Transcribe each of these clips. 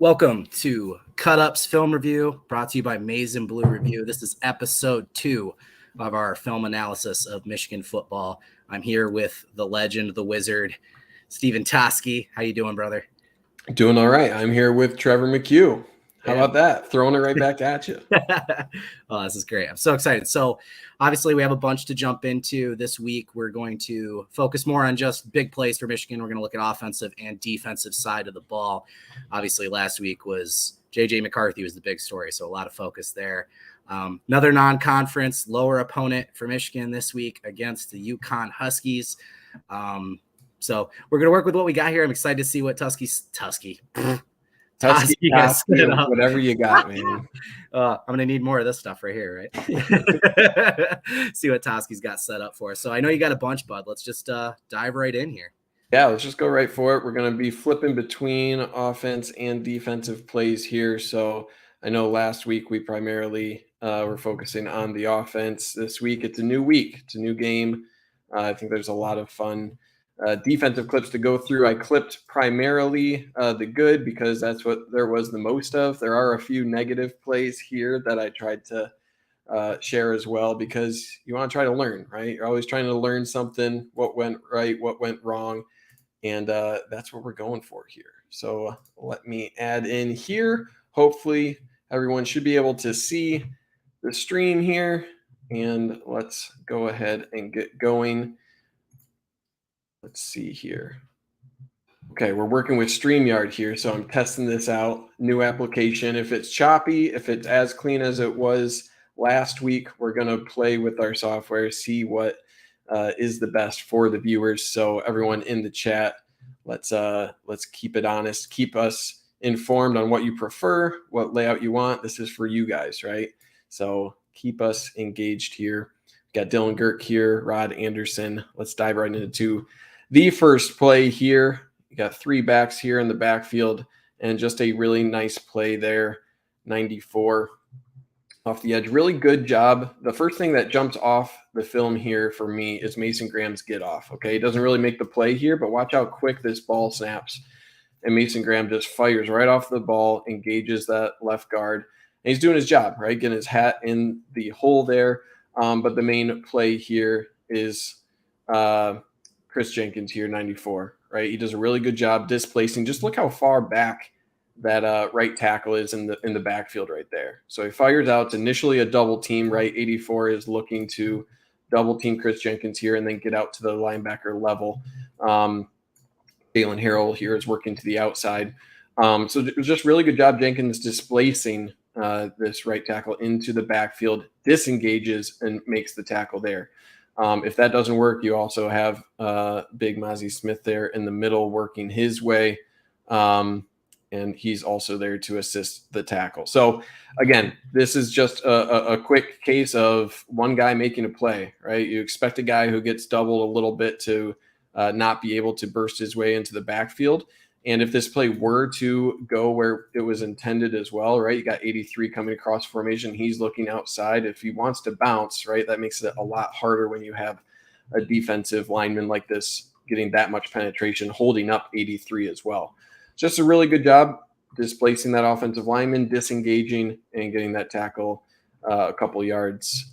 Welcome to Cut Up's Film Review, brought to you by Maize and Blue Review. This is episode 2 of our film analysis of Michigan football. I'm here with the legend, the wizard, Stephen Toski. How you doing, brother? Doing all right. I'm here with Trevor McHugh. How about that? Throwing it right back at you. Oh, this is great. I'm so excited. So obviously we have a bunch to jump into this week. We're going to focus more on just big plays for Michigan. We're going to look at offensive and defensive side of the ball. Obviously last week was J.J. McCarthy was the big story. So a lot of focus there. Another non-conference lower opponent for Michigan this week against the UConn Huskies. So we're going to work with what we got here. I'm excited to see what Tusky whatever you got, man. I'm going to need more of this stuff right here, right? See what Toski's got set up for us. So I know you got a bunch, bud. Let's just dive right in here. Yeah, let's just go right for it. We're going to be flipping between offense and defensive plays here. So I know last week we primarily were focusing on the offense. This week it's a new week. It's a new game. I think there's a lot of fun defensive clips to go through. I clipped primarily the good because that's what there was the most of. There are a few negative plays here that I tried to share as well because you want to try to learn, right? You're always trying to learn something, what went right, what went wrong, and that's what we're going for here. So let me add in here. Hopefully everyone should be able to see the stream here, and let's go ahead and get going. Let's see here. Okay, we're working with StreamYard here, so I'm testing this out. New application. If it's choppy, if it's as clean as it was last week, we're going to play with our software, see what is the best for the viewers. So everyone in the chat, let's keep it honest. Keep us informed on what you prefer, what layout you want. This is for you guys, right? So keep us engaged here. Got Dylan Girk here, Rod Anderson. Let's dive right into the first play here. You got 3 backs here in the backfield and just a really nice play there. 94 off the edge. Really good job. The first thing that jumps off the film here for me is Mason Graham's get off. Okay, he doesn't really make the play here, but watch how quick this ball snaps. And Mason Graham just fires right off the ball, engages that left guard. And he's doing his job, right? Getting his hat in the hole there. But the main play here is Chris Jenkins here, 94, right? He does a really good job displacing. Just look how far back that right tackle is in the backfield right there. So he fires out. It's initially a double team, right? 84 is looking to double team Chris Jenkins here and then get out to the linebacker level. Jalen Harrell here is working to the outside. So it was just really good job Jenkins displacing this right tackle into the backfield, disengages and makes the tackle there. If that doesn't work, you also have Big Mozzie Smith there in the middle working his way. And he's also there to assist the tackle. So again, this is just a quick case of one guy making a play, right? You expect a guy who gets doubled a little bit to not be able to burst his way into the backfield. And if this play were to go where it was intended as well, right? You got 83 coming across formation. He's looking outside. If he wants to bounce, right, that makes it a lot harder when you have a defensive lineman like this getting that much penetration, holding up 83 as well. Just a really good job displacing that offensive lineman, disengaging, and getting that tackle a couple yards.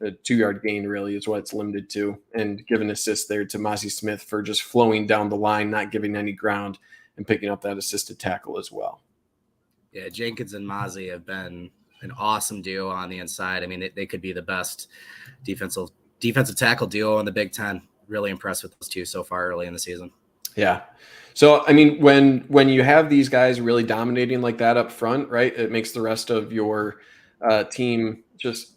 A 2-yard gain really is what it's limited to, and give an assist there to Mozzie Smith for just flowing down the line, not giving any ground, and picking up that assisted tackle as well. Yeah, Jenkins and Mozzie have been an awesome duo on the inside. I mean, they could be the best defensive tackle duo in the Big Ten. Really impressed with those two so far early in the season. Yeah. So, I mean, when you have these guys really dominating like that up front, right, it makes the rest of your team just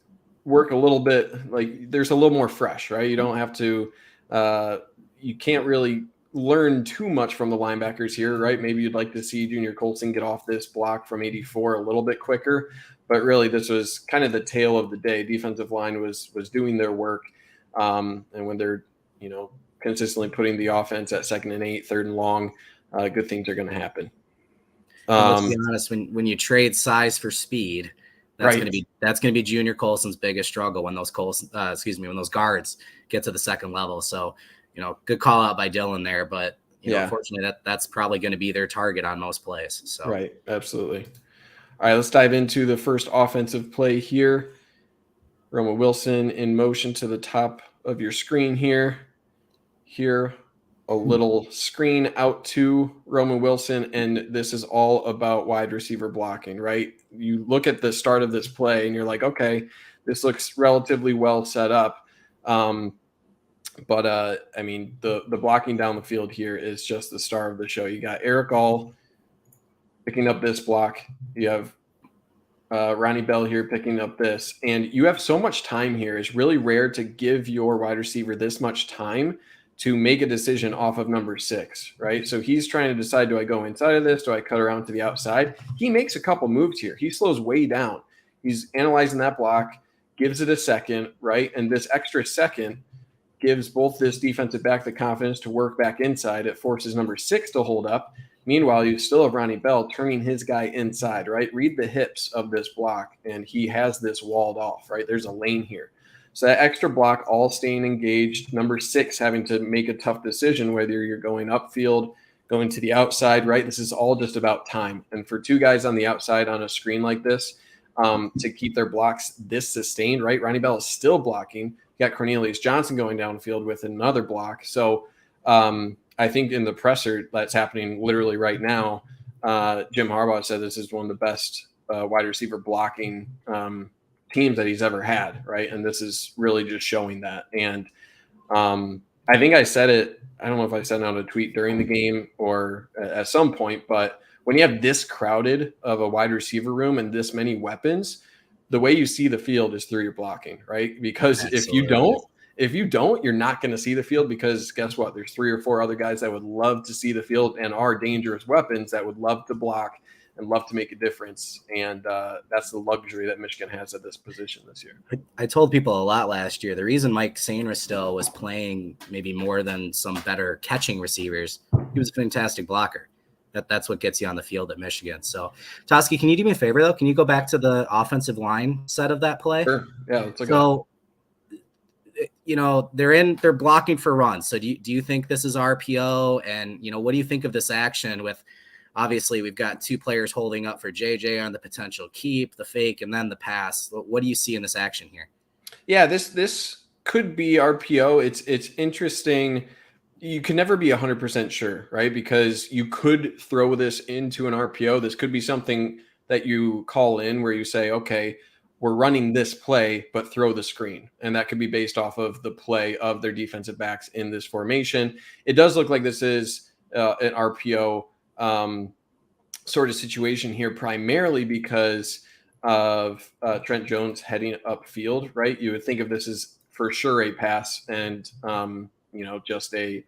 work a little bit, like there's a little more fresh, right? You don't have to you can't really learn too much from the linebackers here, right? Maybe you'd like to see Junior Colson get off this block from 84 a little bit quicker, but really this was kind of the tale of the day. Defensive line was doing their work, and when they're consistently putting the offense at 2nd and 8, 3rd and long, good things are going to happen. Let's be honest, when you trade size for speed, that's right. Going to be Junior Colson's biggest struggle when those when those guards get to the second level. So, good call out by Dylan there, but unfortunately that's probably going to be their target on most plays. So right, absolutely. All right, let's dive into the first offensive play here. Roman Wilson in motion to the top of your screen here. Here, a little screen out to Roman Wilson, and this is all about wide receiver blocking, right? You look at the start of this play, and you're like, okay, this looks relatively well set up. But I mean, the blocking down the field here is just the star of the show. You got Eric All picking up this block. You have Ronnie Bell here picking up this, and you have so much time here. It's really rare to give your wide receiver this much time to make a decision off of number 6, right? So he's trying to decide, do I go inside of this? Do I cut around to the outside? He makes a couple moves here. He slows way down. He's analyzing that block, gives it a second, right? And this extra second gives both this defensive back the confidence to work back inside. It forces number 6 to hold up. Meanwhile, you still have Ronnie Bell turning his guy inside, right? Read the hips of this block, and he has this walled off, right? There's a lane here. So that extra block, all staying engaged. Number 6 having to make a tough decision whether you're going upfield, going to the outside, right? This is all just about time. And for 2 guys on the outside on a screen like this, to keep their blocks this sustained, right? Ronnie Bell is still blocking. You got Cornelius Johnson going downfield with another block. So I think in the presser that's happening literally right now, Jim Harbaugh said this is one of the best wide receiver blocking teams that he's ever had, right? And this is really just showing that. And I think I said it, I don't know if I said it on a tweet during the game or at some point, but when you have this crowded of a wide receiver room and this many weapons, the way you see the field is through your blocking, right? Because Absolutely. if you don't, you're not going to see the field, because guess what? There's 3 or 4 other guys that would love to see the field and are dangerous weapons that would love to block and love to make a difference. And that's the luxury that Michigan has at this position this year. I told people a lot last year. The reason Mike Sainristil was playing maybe more than some better catching receivers, he was a fantastic blocker. That's what gets you on the field at Michigan. So, Toski, can you do me a favor, though? Can you go back to the offensive line set of that play? Sure. Yeah. Let's look so, they're blocking for runs. So do you think this is RPO? And, what do you think of this action with, obviously we've got 2 players holding up for JJ on the potential keep, the fake, and then the pass. What do you see in this action here? Yeah, this could be RPO. It's interesting. You can never be 100% sure, right? Because you could throw this into an RPO. This could be something that you call in where you say, okay, we're running this play, but throw the screen. And that could be based off of the play of their defensive backs in this formation. It does look like this is an RPO sort of situation here, primarily because of Trent Jones heading upfield, right? You would think of this as for sure a pass and, just a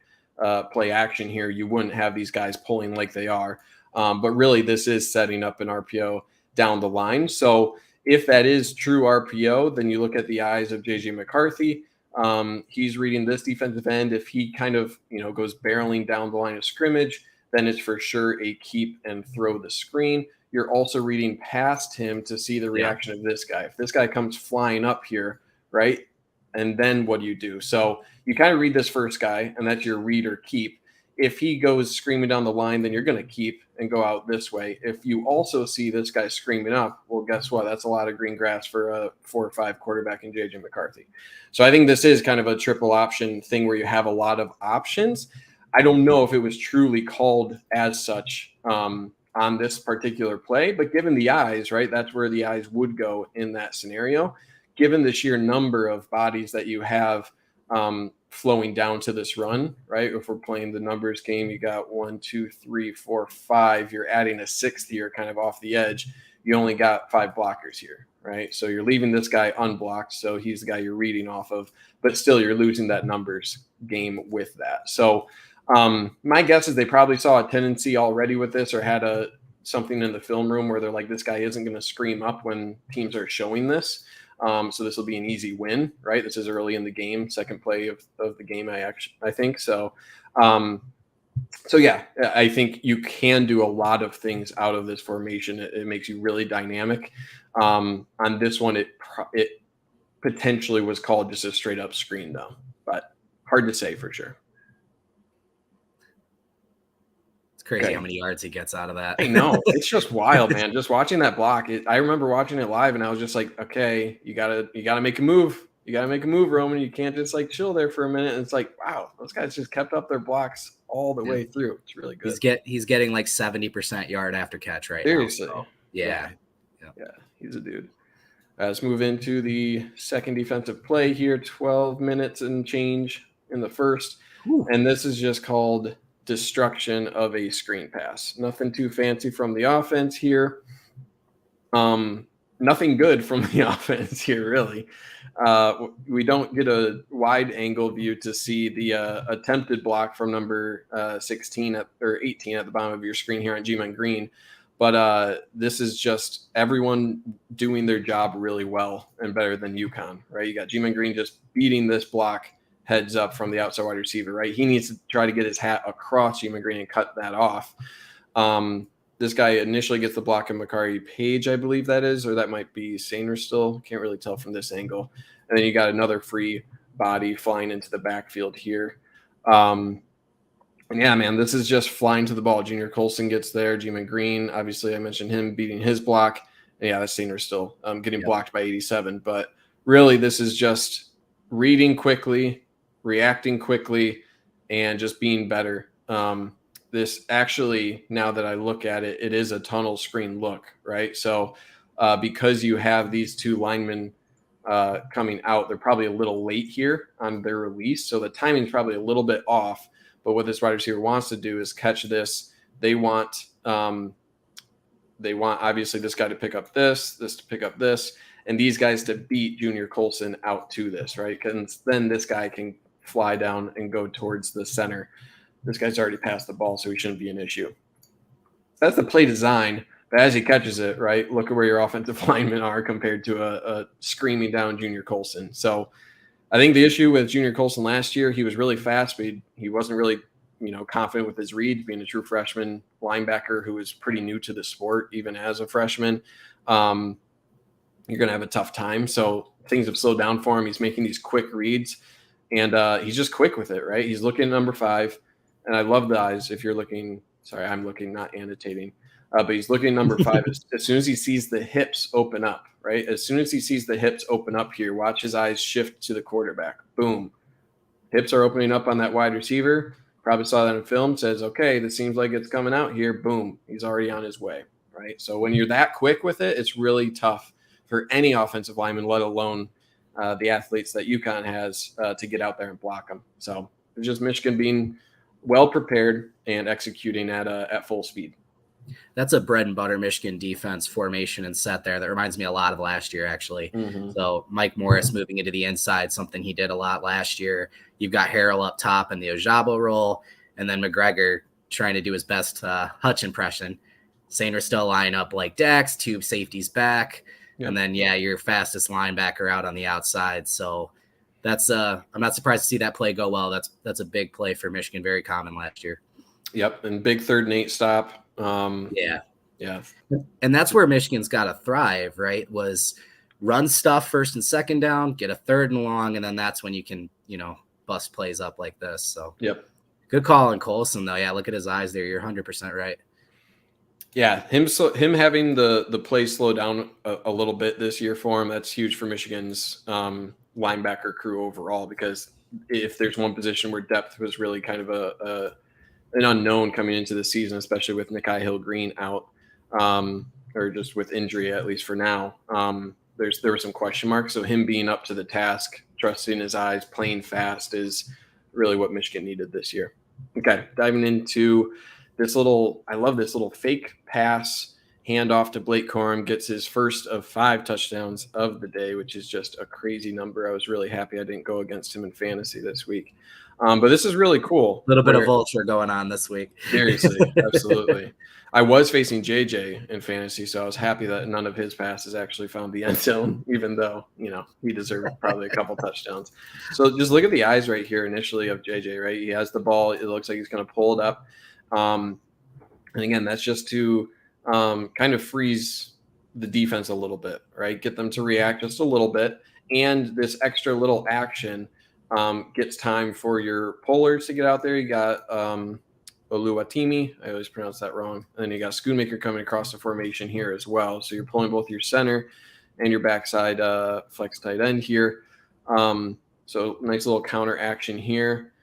play action here. You wouldn't have these guys pulling like they are. But really, this is setting up an RPO down the line. So if that is true RPO, then you look at the eyes of JJ McCarthy. He's reading this defensive end. If he kind of, goes barreling down the line of scrimmage, then it's for sure a keep and throw the screen. You're also reading past him to see the reaction of this guy. If this guy comes flying up here, right? And then what do you do? So you kind of read this first guy, and that's your read or keep. If he goes screaming down the line, then you're going to keep and go out this way. If you also see this guy screaming up, well, guess what? That's a lot of green grass for a 4 or 5 quarterback in JJ McCarthy. So I think this is kind of a triple option thing where you have a lot of options. I don't know if it was truly called as such on this particular play, but given the eyes, right, that's where the eyes would go in that scenario. Given the sheer number of bodies that you have flowing down to this run, right? If we're playing the numbers game, you got 1, 2, 3, 4, 5. You're adding a 6th here kind of off the edge. You only got 5 blockers here, right? So you're leaving this guy unblocked. So he's the guy you're reading off of, but still you're losing that numbers game with that. So my guess is they probably saw a tendency already with this, or had something in the film room where they're like, this guy isn't going to scream up when teams are showing this. So this will be an easy win, right? This is early in the game, second play of the game, I think. So yeah, I think you can do a lot of things out of this formation. It makes you really dynamic. On this one, it potentially was called just a straight up screen though, but hard to say for sure. crazy how many yards he gets out of that. I know. It's just wild, man. Just watching that block. I remember watching it live, and I was just like, okay, you gotta make a move. You gotta make a move, Roman. You can't just like chill there for a minute. And it's like, wow, those guys just kept up their blocks all the way through. It's really good. He's getting like 70% yard after catch right Seriously. now. So, yeah, he's a dude. Let's move into the second defensive play here. 12 minutes and change in the first. Whew. And this is just called destruction of a screen pass. Nothing too fancy from the offense here. Nothing good from the offense here, really. We don't get a wide angle view to see the attempted block from number 16 or 18 at the bottom of your screen here on G-Man Green. But this is just everyone doing their job really well and better than UConn, right? You got G-Man Green just beating this block heads up from the outside wide receiver, right? He needs to try to get his hat across G-Man Green and cut that off. This guy initially gets the block of Makari Page, I believe that is, or that might be Sainer still. Can't really tell from this angle. And then you got another free body flying into the backfield here. And yeah, man, this is just flying to the ball. Junior Colson gets there. G-Man Green, obviously I mentioned him beating his block. And yeah, that's Sainer still getting blocked by 87. But really, this is just reading quickly, reacting quickly, and just being better. This actually, now that I look at it, it is a tunnel screen look, right? So because you have these two linemen coming out, they're probably a little late here on their release. So the timing is probably a little bit off. But what this wide receiver wants to do is catch this. They want obviously this guy to pick up this to pick up this, and these guys to beat Junior Colson out to this, right? Because then this guy can fly down and go towards the center. This guy's already passed the ball, so he shouldn't be an issue. That's the play design. But as he catches it, right, look at where your offensive linemen are compared to a screaming down Junior Colson. So I think the issue with Junior Colson last year, he was really fast, but he wasn't really, confident with his read, being a true freshman linebacker who was pretty new to the sport, even as a freshman. You're going to have a tough time. So things have slowed down for him. He's making these quick reads, and he's just quick with it, right? He's looking at number 5, and I love the eyes. If you're looking, sorry, I'm looking, not annotating. But he's looking at number 5 as soon as he sees the hips open up, right? As soon as he sees the hips open up here, watch his eyes shift to the quarterback. Boom. Hips are opening up on that wide receiver. Probably saw that in film, says, okay, this seems like it's coming out here. Boom. He's already on his way, right? So when you're that quick with it, it's really tough for any offensive lineman, let alone the athletes that UConn has to get out there and block them. So it's just Michigan being well prepared and executing at full speed. That's a bread and butter Michigan defense formation and set there. That reminds me a lot of last year, actually. Mm-hmm. So Mike Morris moving into the inside, something he did a lot last year. You've got Harrell up top in the Ojabo role, and then McGregor trying to do his best Hutch impression. Sainer still line up like Dax, 2 safeties back, and then your fastest linebacker out on the outside. So that's I'm not surprised to see that play go well. That's a big play for Michigan, very common last year. Yep, and big 3rd and 8 stop. Yeah. And that's where Michigan's got to thrive, right? Was run stuff 1st and 2nd down, get a 3rd and long, and then that's when you can, bust plays up like this. So good call on Colson, though. Yeah, look at his eyes there. You're 100% right. Yeah, him having the play slow down a little bit this year for him, that's huge for Michigan's linebacker crew overall, because if there's one position where depth was really kind of an unknown coming into the season, especially with Nikai Hill-Green out, or just with injury, at least for now. There were some question marks. So him being up to the task, trusting his eyes, playing fast is really what Michigan needed this year. Okay, diving into I love this little fake pass handoff to Blake Corum, gets his first of 5 touchdowns of the day, which is just a crazy number. I was really happy I didn't go against him in fantasy this week. But this is really cool. A little bit of vulture going on this week. Seriously, absolutely. I was facing JJ in fantasy, so I was happy that none of his passes actually found the end zone, even though, he deserved probably a couple touchdowns. So just look at the eyes right here initially of JJ, right? He has the ball. It looks like he's going to pull it up. And again, that's just to kind of freeze the defense a little bit, right? Get them to react just a little bit. And this extra little action gets time for your pullers to get out there. You got Oluwatimi. I always pronounce that wrong. And then you got Schoonmaker coming across the formation here as well. So you're pulling both your center and your backside flex tight end here. So nice little counter action here.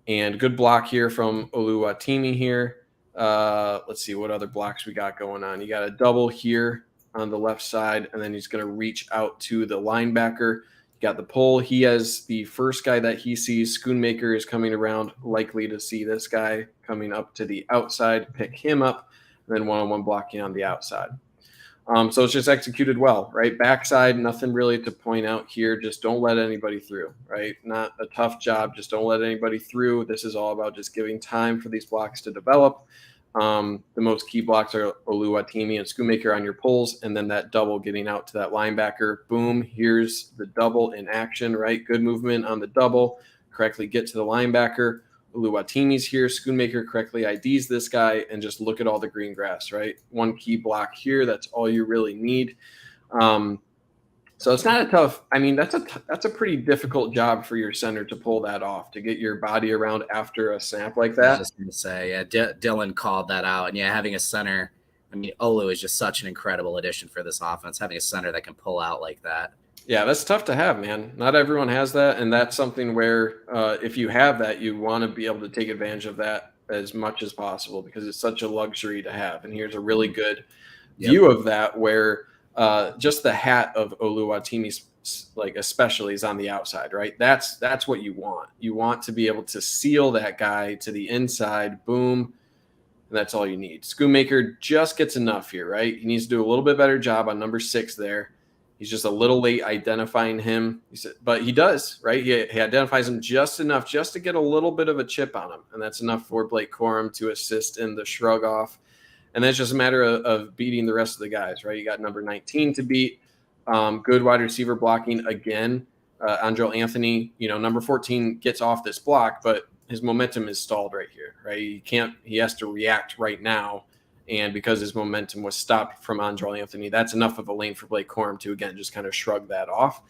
And good block here from Oluwatimi here. Let's see what other blocks we got going on. You got a double here on the left side, and then he's going to reach out to the linebacker. You got the pull. He has the first guy that he sees. Schoonmaker is coming around, likely to see this guy coming up to the outside, pick him up, and then one-on-one blocking on the outside. So it's just executed well, right? Backside, nothing really to point out here. Just don't let anybody through, right? Not a tough job. Just don't let anybody through. This is all about just giving time for these blocks to develop. The most key blocks are Oluwatimi and Schoonmaker on your pulls, and then that double getting out to that linebacker. Boom, here's the double in action, right? Good movement on the double. Correctly get to the linebacker. Oluwatimi's here. Schoonmaker correctly IDs this guy, and just look at all the green grass, right? One key block here. That's all you really need. So it's not a tough. I mean, that's a pretty difficult job for your center to pull that off, to get your body around after a snap like that. I was just going to say, yeah, Dylan called that out, and yeah, having a center. I mean, Olu is just such an incredible addition for this offense. Having a center that can pull out like that. Yeah, that's tough to have, man. Not everyone has that, and that's something where if you have that, you want to be able to take advantage of that as much as possible because it's such a luxury to have. And here's a really good view of that where just the hat of Oluwatimi, like especially, is on the outside, right? That's what you want. You want to be able to seal that guy to the inside, boom, and that's all you need. Schoonmaker just gets enough here, right? He needs to do a little bit better job on number 6 there. He's just a little late identifying him, but he does, right? He identifies him just enough just to get a little bit of a chip on him, and that's enough for Blake Corum to assist in the shrug off. And that's just a matter of beating the rest of the guys, right? You got number 19 to beat. Good wide receiver blocking again. Andrel Anthony, number 14 gets off this block, but his momentum is stalled right here, right? He has to react right now. And because his momentum was stopped from Andrel Anthony, that's enough of a lane for Blake Corum to, again, just kind of shrug that off.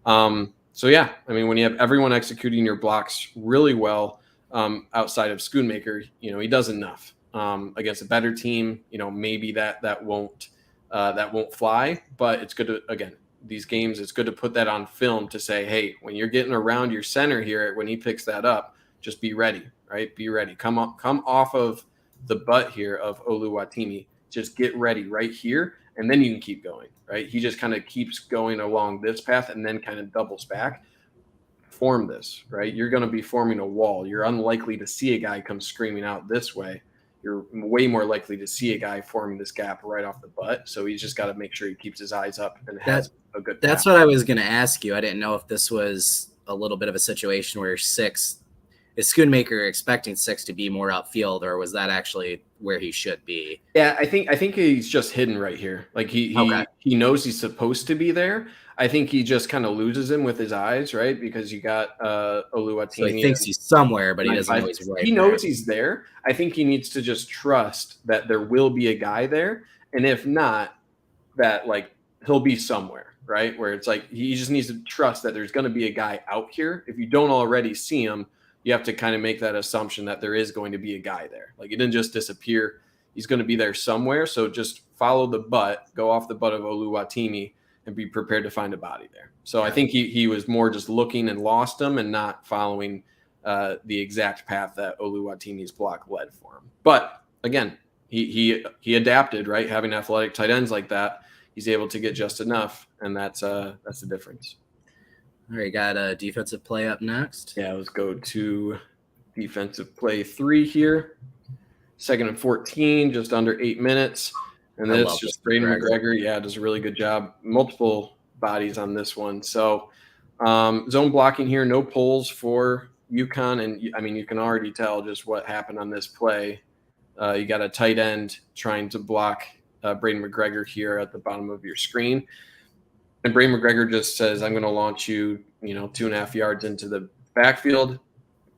So, yeah, I mean, when you have everyone executing your blocks really well outside of Schoonmaker, he does enough. Against a better team, maybe that won't fly. But it's good to, again, these games, it's good to put that on film to say, hey, when you're getting around your center here, when he picks that up, just be ready, right? Be ready. Come off of the butt here of Oluwatimi. Just get ready right here, and then you can keep going, right? He just kind of keeps going along this path and then kind of doubles back. Form this, right? You're going to be forming a wall. You're unlikely to see a guy come screaming out this way. You're way more likely to see a guy forming this gap right off the butt. So he's just got to make sure he keeps his eyes up and has a good path. That's what I was going to ask you. I didn't know if this was a little bit of a situation where 6 is Schoonmaker expecting 6 to be more upfield, or was that actually where he should be? Yeah, I think he's just hidden right here. Like he knows he's supposed to be there. I think he just kind of loses him with his eyes, right? Because you got Oluwatimi. So he thinks he's somewhere, but he doesn't know he's right. He knows he's there. I think he needs to just trust that there will be a guy there, and if not, that like he'll be somewhere, right? Where it's like he just needs to trust that there's going to be a guy out here. If you don't already see him, you have to kind of make that assumption that there is going to be a guy there. Like, he didn't just disappear. He's going to be there somewhere. So just follow the butt, go off the butt of Oluwatimi, and be prepared to find a body there. So I think he was more just looking and lost him and not following the exact path that Oluwatimi's block led for him. But again, he adapted, right? Having athletic tight ends like that, he's able to get just enough, and that's the difference. All right, got a defensive play up next. Yeah, let's go to defensive play 3 here. 2nd and 14, just under 8 minutes. And that's just Braden McGregor. Yeah, does a really good job. Multiple bodies on this one. So zone blocking here, no pulls for UConn. And, I mean, you can already tell just what happened on this play. You got a tight end trying to block Braden McGregor here at the bottom of your screen. And Braden McGregor just says, I'm going to launch you, 2.5 yards into the backfield,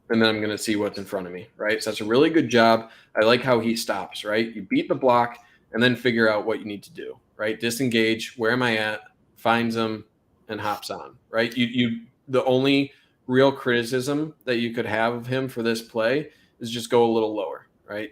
and then I'm going to see what's in front of me, right? So that's a really good job. I like how he stops, right? You beat the block and then figure out what you need to do, right? Disengage, where am I at, finds him, and hops on, right? The only real criticism that you could have of him for this play is just go a little lower, right?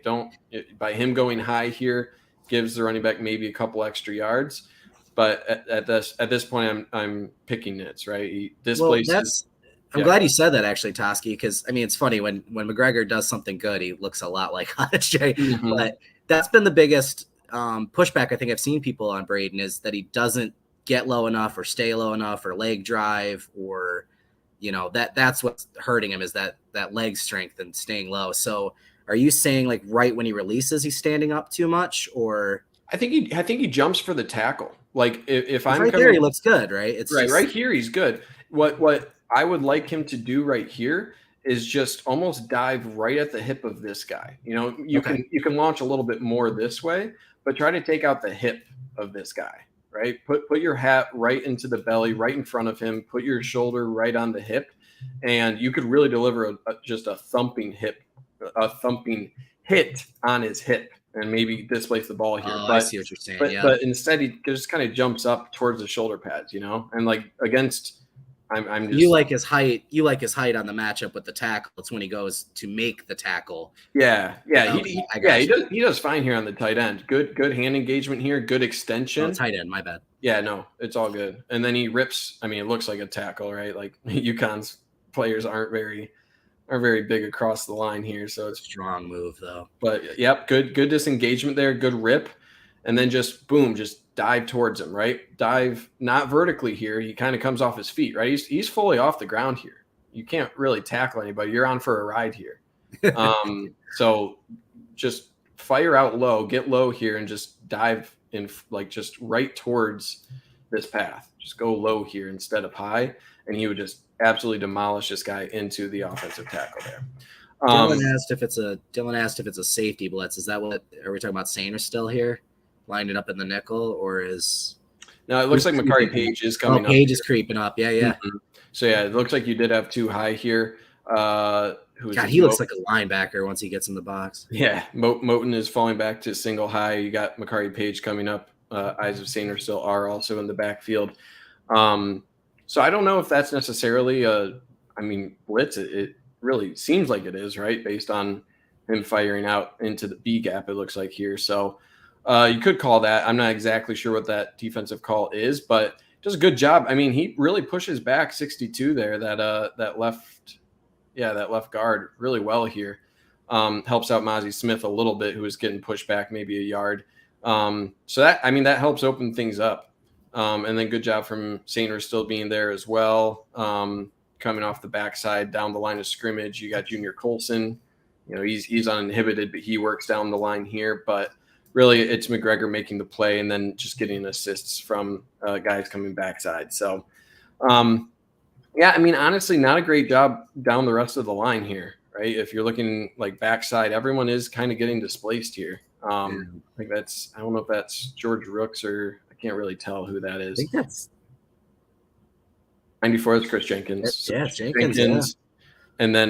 By him going high here gives the running back maybe a couple extra yards. But at this point, I'm picking nits, right? He displaces. I'm glad you said that actually, Toski, because I mean it's funny when McGregor does something good, he looks a lot like Hodge. But that's been the biggest pushback I think I've seen people on Braden is that he doesn't get low enough or stay low enough or leg drive or that's what's hurting him is that leg strength and staying low. So are you saying like right when he releases he's standing up too much or? I think he jumps for the tackle. Like if I'm right there, he looks good, right? It's right here, he's good. What I would like him to do right here is just almost dive right at the hip of this guy. You can launch a little bit more this way, but try to take out the hip of this guy, right? Put your hat right into the belly, right in front of him. Put your shoulder right on the hip, and you could really deliver just a thumping hit on his hip. And maybe displace the ball here. I see what you're saying. But instead, he just kind of jumps up towards the shoulder pads, and like against, I'm just. You like his height. You like his height on the matchup with the tackle. It's when he goes to make the tackle. Yeah. He does fine here on the tight end. Good hand engagement here. Good extension. Tight end. My bad. Yeah, no, it's all good. And then he rips. I mean, it looks like a tackle, right? Like UConn's players aren't very big across the line here, so it's strong move though. But yep, good disengagement there, good rip, and then just boom, just dive towards him, right? Dive not vertically here. He kind of comes off his feet, right? He's fully off the ground here. You can't really tackle anybody. You're on for a ride here. So just fire out low, get low here, and just dive in like just right towards this path. Just go low here instead of high, and he would just absolutely demolish this guy into the offensive tackle there. Dylan asked if it's a safety blitz. Is that what are we talking about? Sainer still here, lined it up in the nickel, or is? No, it looks like Makari Page is coming up. Page is creeping up. Yeah. Mm-hmm. So yeah, it looks like you did have too high here. He looks like a linebacker once he gets in the box. Yeah, Moten is falling back to single high. You got Makari Page coming up. Eyes of Sainer still are also in the backfield. So I don't know if that's necessarily blitz. It really seems like it is, right? Based on him firing out into the B gap, it looks like here. So you could call that. I'm not exactly sure what that defensive call is, but does a good job. I mean, he really pushes back 62 there, that left guard really well here. Helps out Mozzie Smith a little bit, who was getting pushed back maybe a yard. So that helps open things up. And then good job from Sainer still being there as well. Coming off the backside down the line of scrimmage, you got Junior Colson. He's uninhibited, but he works down the line here. But really, it's McGregor making the play and then just getting assists from guys coming backside. So, honestly, not a great job down the rest of the line here, right? If you're looking like backside, everyone is kind of getting displaced here. I don't know if that's George Rooks or can't really tell who that is. I think that's 94 is Chris Jenkins. Jenkins. Yeah. And then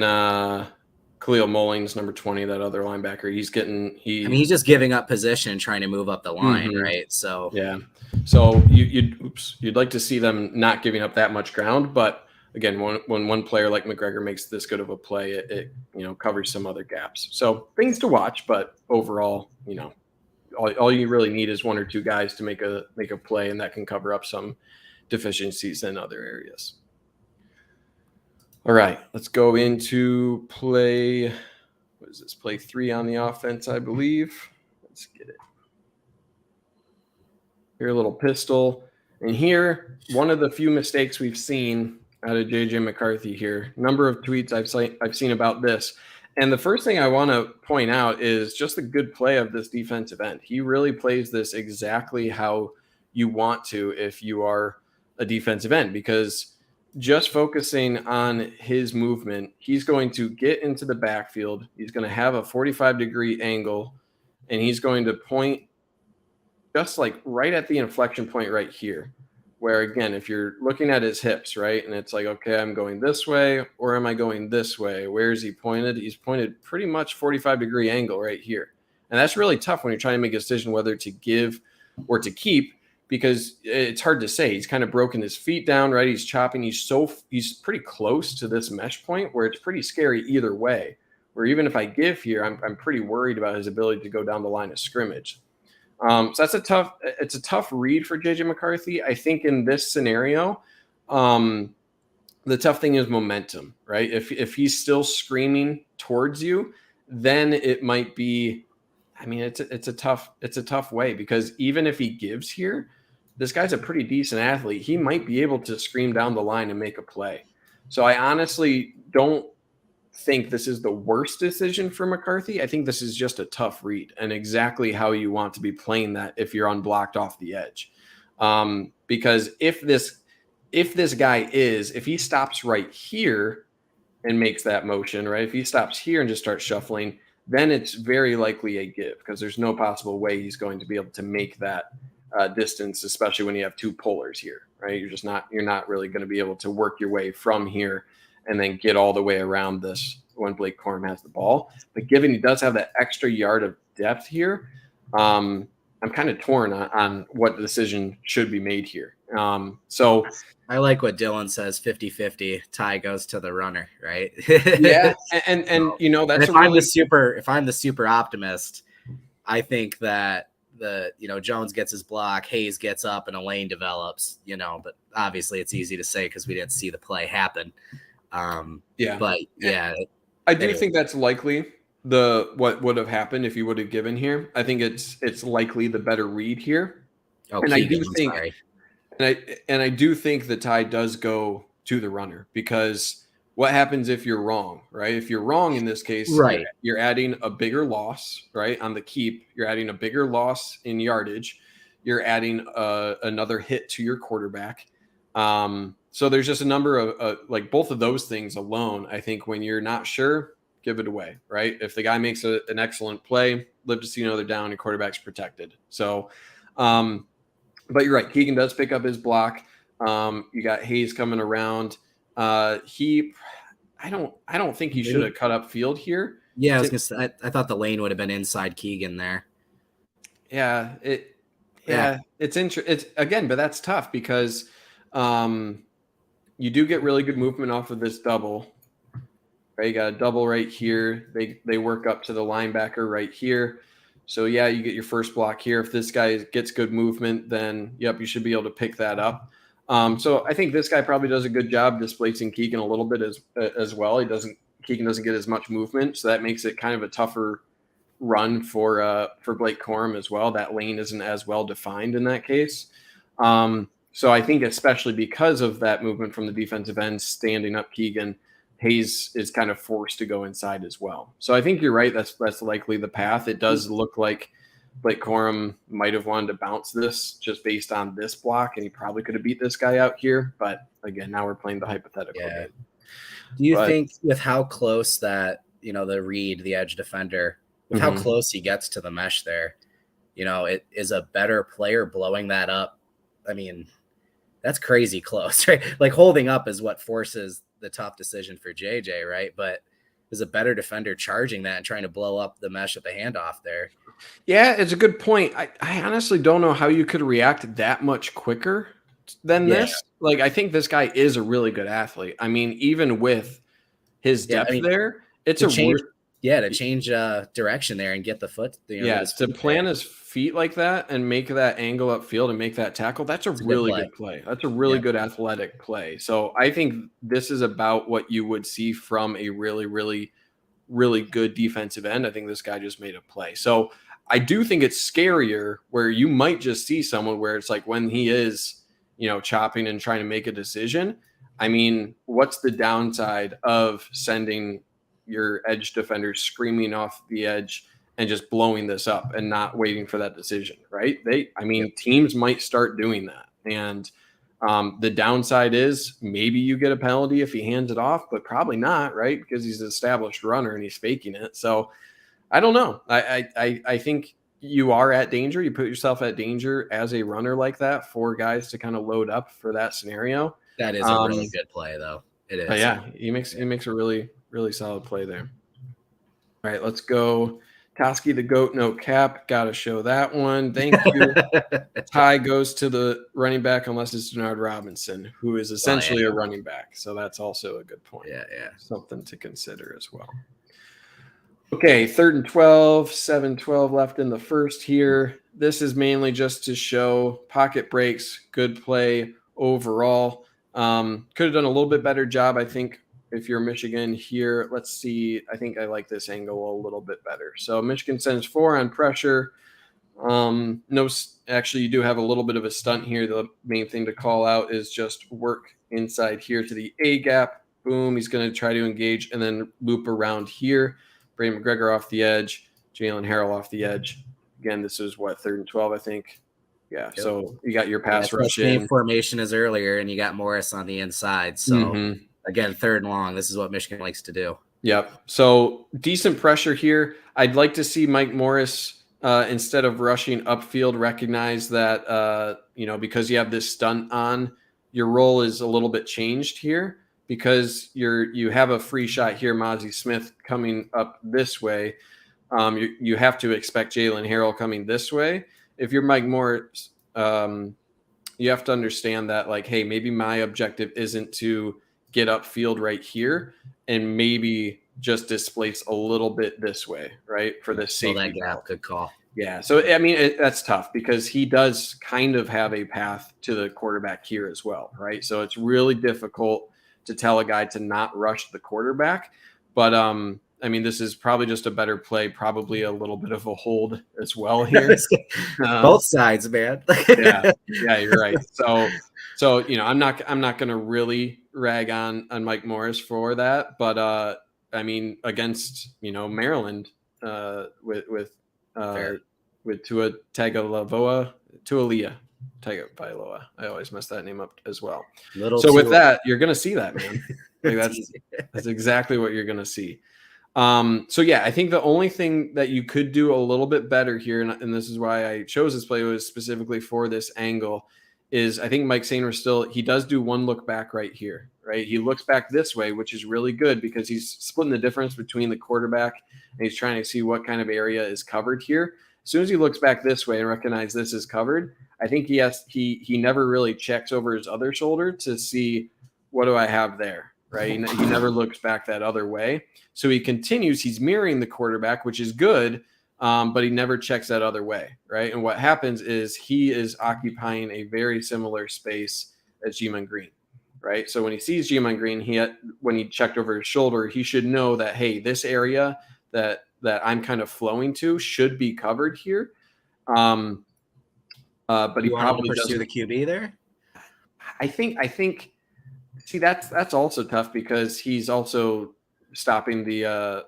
Khalil Mullings, number 20, that other linebacker. He's just giving up position and trying to move up the line, right? So yeah. So you'd like to see them not giving up that much ground, but again, when one player like McGregor makes this good of a play, it covers some other gaps. So things to watch, but overall, all you really need is one or two guys to make a play, and that can cover up some deficiencies in other areas. All right, let's go into play. What is this? Play 3 on the offense, I believe. Let's get it. Here, a little pistol. And here, one of the few mistakes we've seen out of JJ McCarthy here. Number of tweets I've seen about this. And the first thing I want to point out is just the good play of this defensive end. He really plays this exactly how you want to if you are a defensive end, because just focusing on his movement, he's going to get into the backfield. He's going to have a 45-degree angle, and he's going to point just like right at the inflection point right here. Where, again, if you're looking at his hips, right, and it's like, okay, I'm going this way or am I going this way? Where is he pointed? He's pointed pretty much 45-degree angle right here. And that's really tough when you're trying to make a decision whether to give or to keep, because it's hard to say. He's kind of broken his feet down, right? He's chopping. He's pretty close to this mesh point where it's pretty scary either way. where even if I give here, I'm pretty worried about his ability to go down the line of scrimmage. So it's a tough read for JJ McCarthy. I think in this scenario, the tough thing is momentum, right? If he's still screaming towards you, then it might be. I mean, it's a tough way, because even if he gives here, this guy's a pretty decent athlete. He might be able to scream down the line and make a play. So I honestly don't think this is the worst decision for McCarthy. I think this is just a tough read, and exactly how you want to be playing that if you're unblocked off the edge. Because if this guy if he stops right here and makes that motion, right? If he stops here and just starts shuffling, then it's very likely a give, because there's no possible way he's going to be able to make that distance, especially when you have two pullers here, right? You're not really going to be able to work your way from here and then get all the way around this when Blake Corum has the ball. But given he does have that extra yard of depth here, I'm kind of torn on what decision should be made here. So I like what Dylan says, 50-50, tie goes to the runner, right? Yeah. And you know, that's if I'm the super optimist, I think that Jones gets his block, Hayes gets up, and a lane develops, but obviously it's easy to say because we didn't see the play happen. But yeah, I do think that's likely what would have happened if you would have given here. I think it's likely the better read here. And I do think the tie does go to the runner, because what happens if you're wrong, right? If you're wrong in this case, right, you're adding a bigger loss, right? On the keep, you're adding a bigger loss in yardage. You're adding another hit to your quarterback. So there's just a number of like both of those things alone. I think when you're not sure, give it away, right? If the guy makes an excellent play, live to see another down, your quarterback's protected. So, but you're right. Keegan does pick up his block. You got Hayes coming around. I don't think he should have cut up field here. Yeah, I thought the lane would have been inside Keegan there. Yeah, it's interesting. It's again, but that's tough because you do get really good movement off of this double. Right, you got a double right here. They work up to the linebacker right here. So yeah, you get your first block here. If this guy gets good movement, then yep, you should be able to pick that up. So I think this guy probably does a good job displacing Keegan a little bit as well. Keegan doesn't get as much movement, so that makes it kind of a tougher run for Blake Corum as well. That lane isn't as well defined in that case. So I think especially because of that movement from the defensive end standing up Keegan, Hayes is kind of forced to go inside as well. So I think you're right. That's likely the path. It does look like Blake Corum might have wanted to bounce this just based on this block, and he probably could have beat this guy out here. But again, now we're playing the hypothetical game. Do you think with how close that, the read, the edge defender, with how close he gets to the mesh there, it is a better player blowing that up? I mean, that's crazy close, right? Like holding up is what forces the tough decision for JJ, right? But is a better defender charging that and trying to blow up the mesh at the handoff there? Yeah, it's a good point. I honestly don't know how you could react that much quicker than this. Like, I think this guy is a really good athlete. I mean, even with his depth there, it's to change direction there and get the foot. To plan his feet like that and make that angle upfield and make that tackle, that's a really good play. That's a really good athletic play. So I think this is about what you would see from a really, really, really good defensive end. I think this guy just made a play. So I do think it's scarier where you might just see someone where it's like when he is, chopping and trying to make a decision. I mean, what's the downside of sending your edge defenders screaming off the edge and just blowing this up and not waiting for that decision, right? Teams might start doing that. And the downside is maybe you get a penalty if he hands it off, but probably not, right? Because he's an established runner and he's faking it. So I don't know. I think you are at danger. You put yourself at danger as a runner like that for guys to kind of load up for that scenario. That is a really good play, though. It is. Yeah, he makes a really, really solid play there. All right, let's go. Toski the GOAT, no cap. Got to show that one. Thank you. Tie goes to the running back unless it's Denard Robinson, who is essentially a running back. So that's also a good point. Yeah. Something to consider as well. Okay, 3rd and 12, 7-12 left in the first here. This is mainly just to show pocket breaks, good play overall. Could have done a little bit better job, I think, if you're Michigan here. Let's see. I think I like this angle a little bit better. So Michigan sends 4 on pressure. No, actually, you do have a little bit of a stunt here. The main thing to call out is just work inside here to the A gap. Boom. He's going to try to engage and then loop around here. Brady McGregor off the edge. Jalen Harrell off the edge. Again, this is what, 3rd and 12, I think. Yeah. Yep. So you got your pass rush in. Same formation as earlier, and you got Morris on the inside. So again, 3rd and long. This is what Michigan likes to do. Yep. So decent pressure here. I'd like to see Mike Morris, instead of rushing upfield, recognize that, because you have this stunt on, your role is a little bit changed here because you have a free shot here, Mozzie Smith coming up this way. You have to expect Jalen Harrell coming this way. If you're Mike Morris, you have to understand that, like, hey, maybe my objective isn't to get upfield right here and maybe just displace a little bit this way, right? For this safety. That gap, good call. Yeah. So, I mean, that's tough because he does kind of have a path to the quarterback here as well, right? So it's really difficult to tell a guy to not rush the quarterback. But, I mean, this is probably just a better play, probably a little bit of a hold as well here. Both sides, man. yeah, you're right. So I'm not going to really rag on Mike Morris for that, but I mean, against Maryland with Tua Tagovailoa. I always mess that name up as well. With that, you're going to see that, man. Like that's exactly what you're going to see. I think the only thing that you could do a little bit better here, and this is why I chose this play, was specifically for this angle, is I think Mike Sainristil, he does do one look back right here, right? He looks back this way, which is really good because he's splitting the difference between the quarterback and he's trying to see what kind of area is covered here. As soon as he looks back this way and recognizes this is covered, I think he never really checks over his other shoulder to see what do I have there. Right. He never looks back that other way. So he continues. He's mirroring the quarterback, which is good, but he never checks that other way. Right. And what happens is he is occupying a very similar space as G-Man Green. Right. So when he sees G-Man Green, when he checked over his shoulder, he should know that, hey, this area that I'm kind of flowing to should be covered here. But he probably pursue the QB there. I think. See, that's also tough because he's also stopping the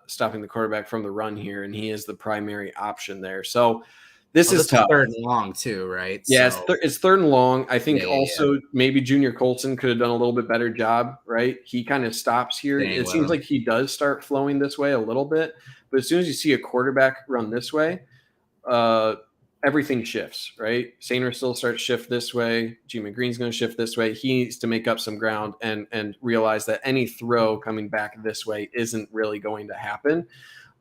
quarterback from the run here, and he is the primary option there. So this is tough. 3rd and long too, right? Yeah, so, it's 3rd and long. I think maybe Junior Colson could have done a little bit better job, right? He kind of stops here. It seems like he does start flowing this way a little bit, but as soon as you see a quarterback run this way, everything shifts, right? Sainristil starts shift this way. G-Man Green's going to shift this way. He needs to make up some ground and realize that any throw coming back this way isn't really going to happen.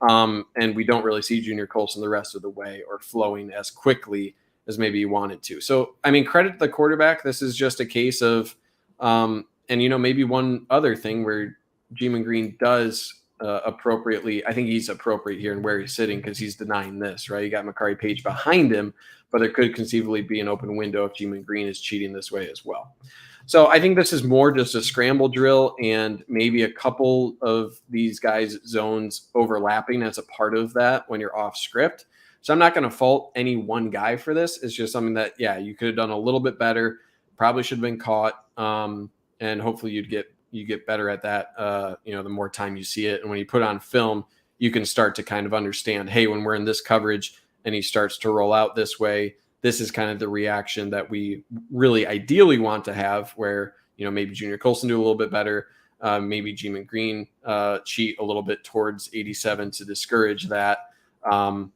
And we don't really see Junior Colson the rest of the way or flowing as quickly as maybe he wanted to. So, I mean, credit the quarterback. This is just a case of, maybe one other thing where G-Man Green does appropriately. I think he's appropriate here and where he's sitting because he's denying this, right? You got Makari Page behind him, but there could conceivably be an open window if G-Man Green is cheating this way as well. So I think this is more just a scramble drill and maybe a couple of these guys' zones overlapping as a part of that when you're off script. So I'm not going to fault any one guy for this. It's just something that, you could have done a little bit better, probably should have been caught, and hopefully you get better at that, the more time you see it. And when you put on film, you can start to kind of understand, hey, when we're in this coverage and he starts to roll out this way, this is kind of the reaction that we really ideally want to have where, maybe Junior Colson do a little bit better. Maybe G-Man Green cheat a little bit towards 87 to discourage that.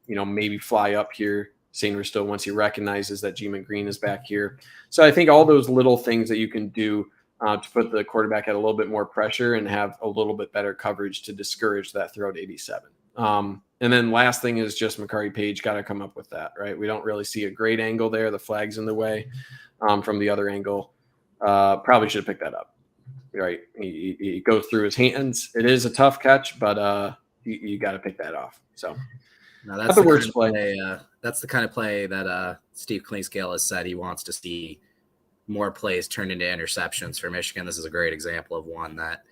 Maybe fly up here. Sainristil once he recognizes that G-Man Green is back here. So I think all those little things that you can do to put the quarterback at a little bit more pressure and have a little bit better coverage to discourage that throw to 87. And then last thing is just Makari Page got to come up with that, right? We don't really see a great angle there. The flag's in the way from the other angle. Probably should have picked that up, right? He goes through his hands. It is a tough catch, but you got to pick that off. So No, not the worst play. That's the kind of play that Steve Klingscale has said he wants to see more plays turned into interceptions for Michigan. This is a great example of one that,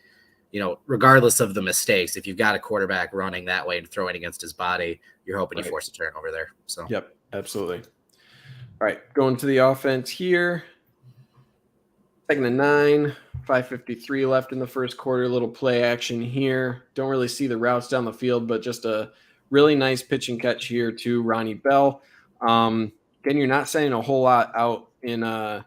regardless of the mistakes, if you've got a quarterback running that way and throwing against his body, you're hoping you force a turnover there. So, yep, absolutely. All right, going to the offense here. 2nd and 9, 5:53 left in the first quarter. Little play action here. Don't really see the routes down the field, but just a really nice pitch and catch here to Ronnie Bell. Again, you're not sending a whole lot out in the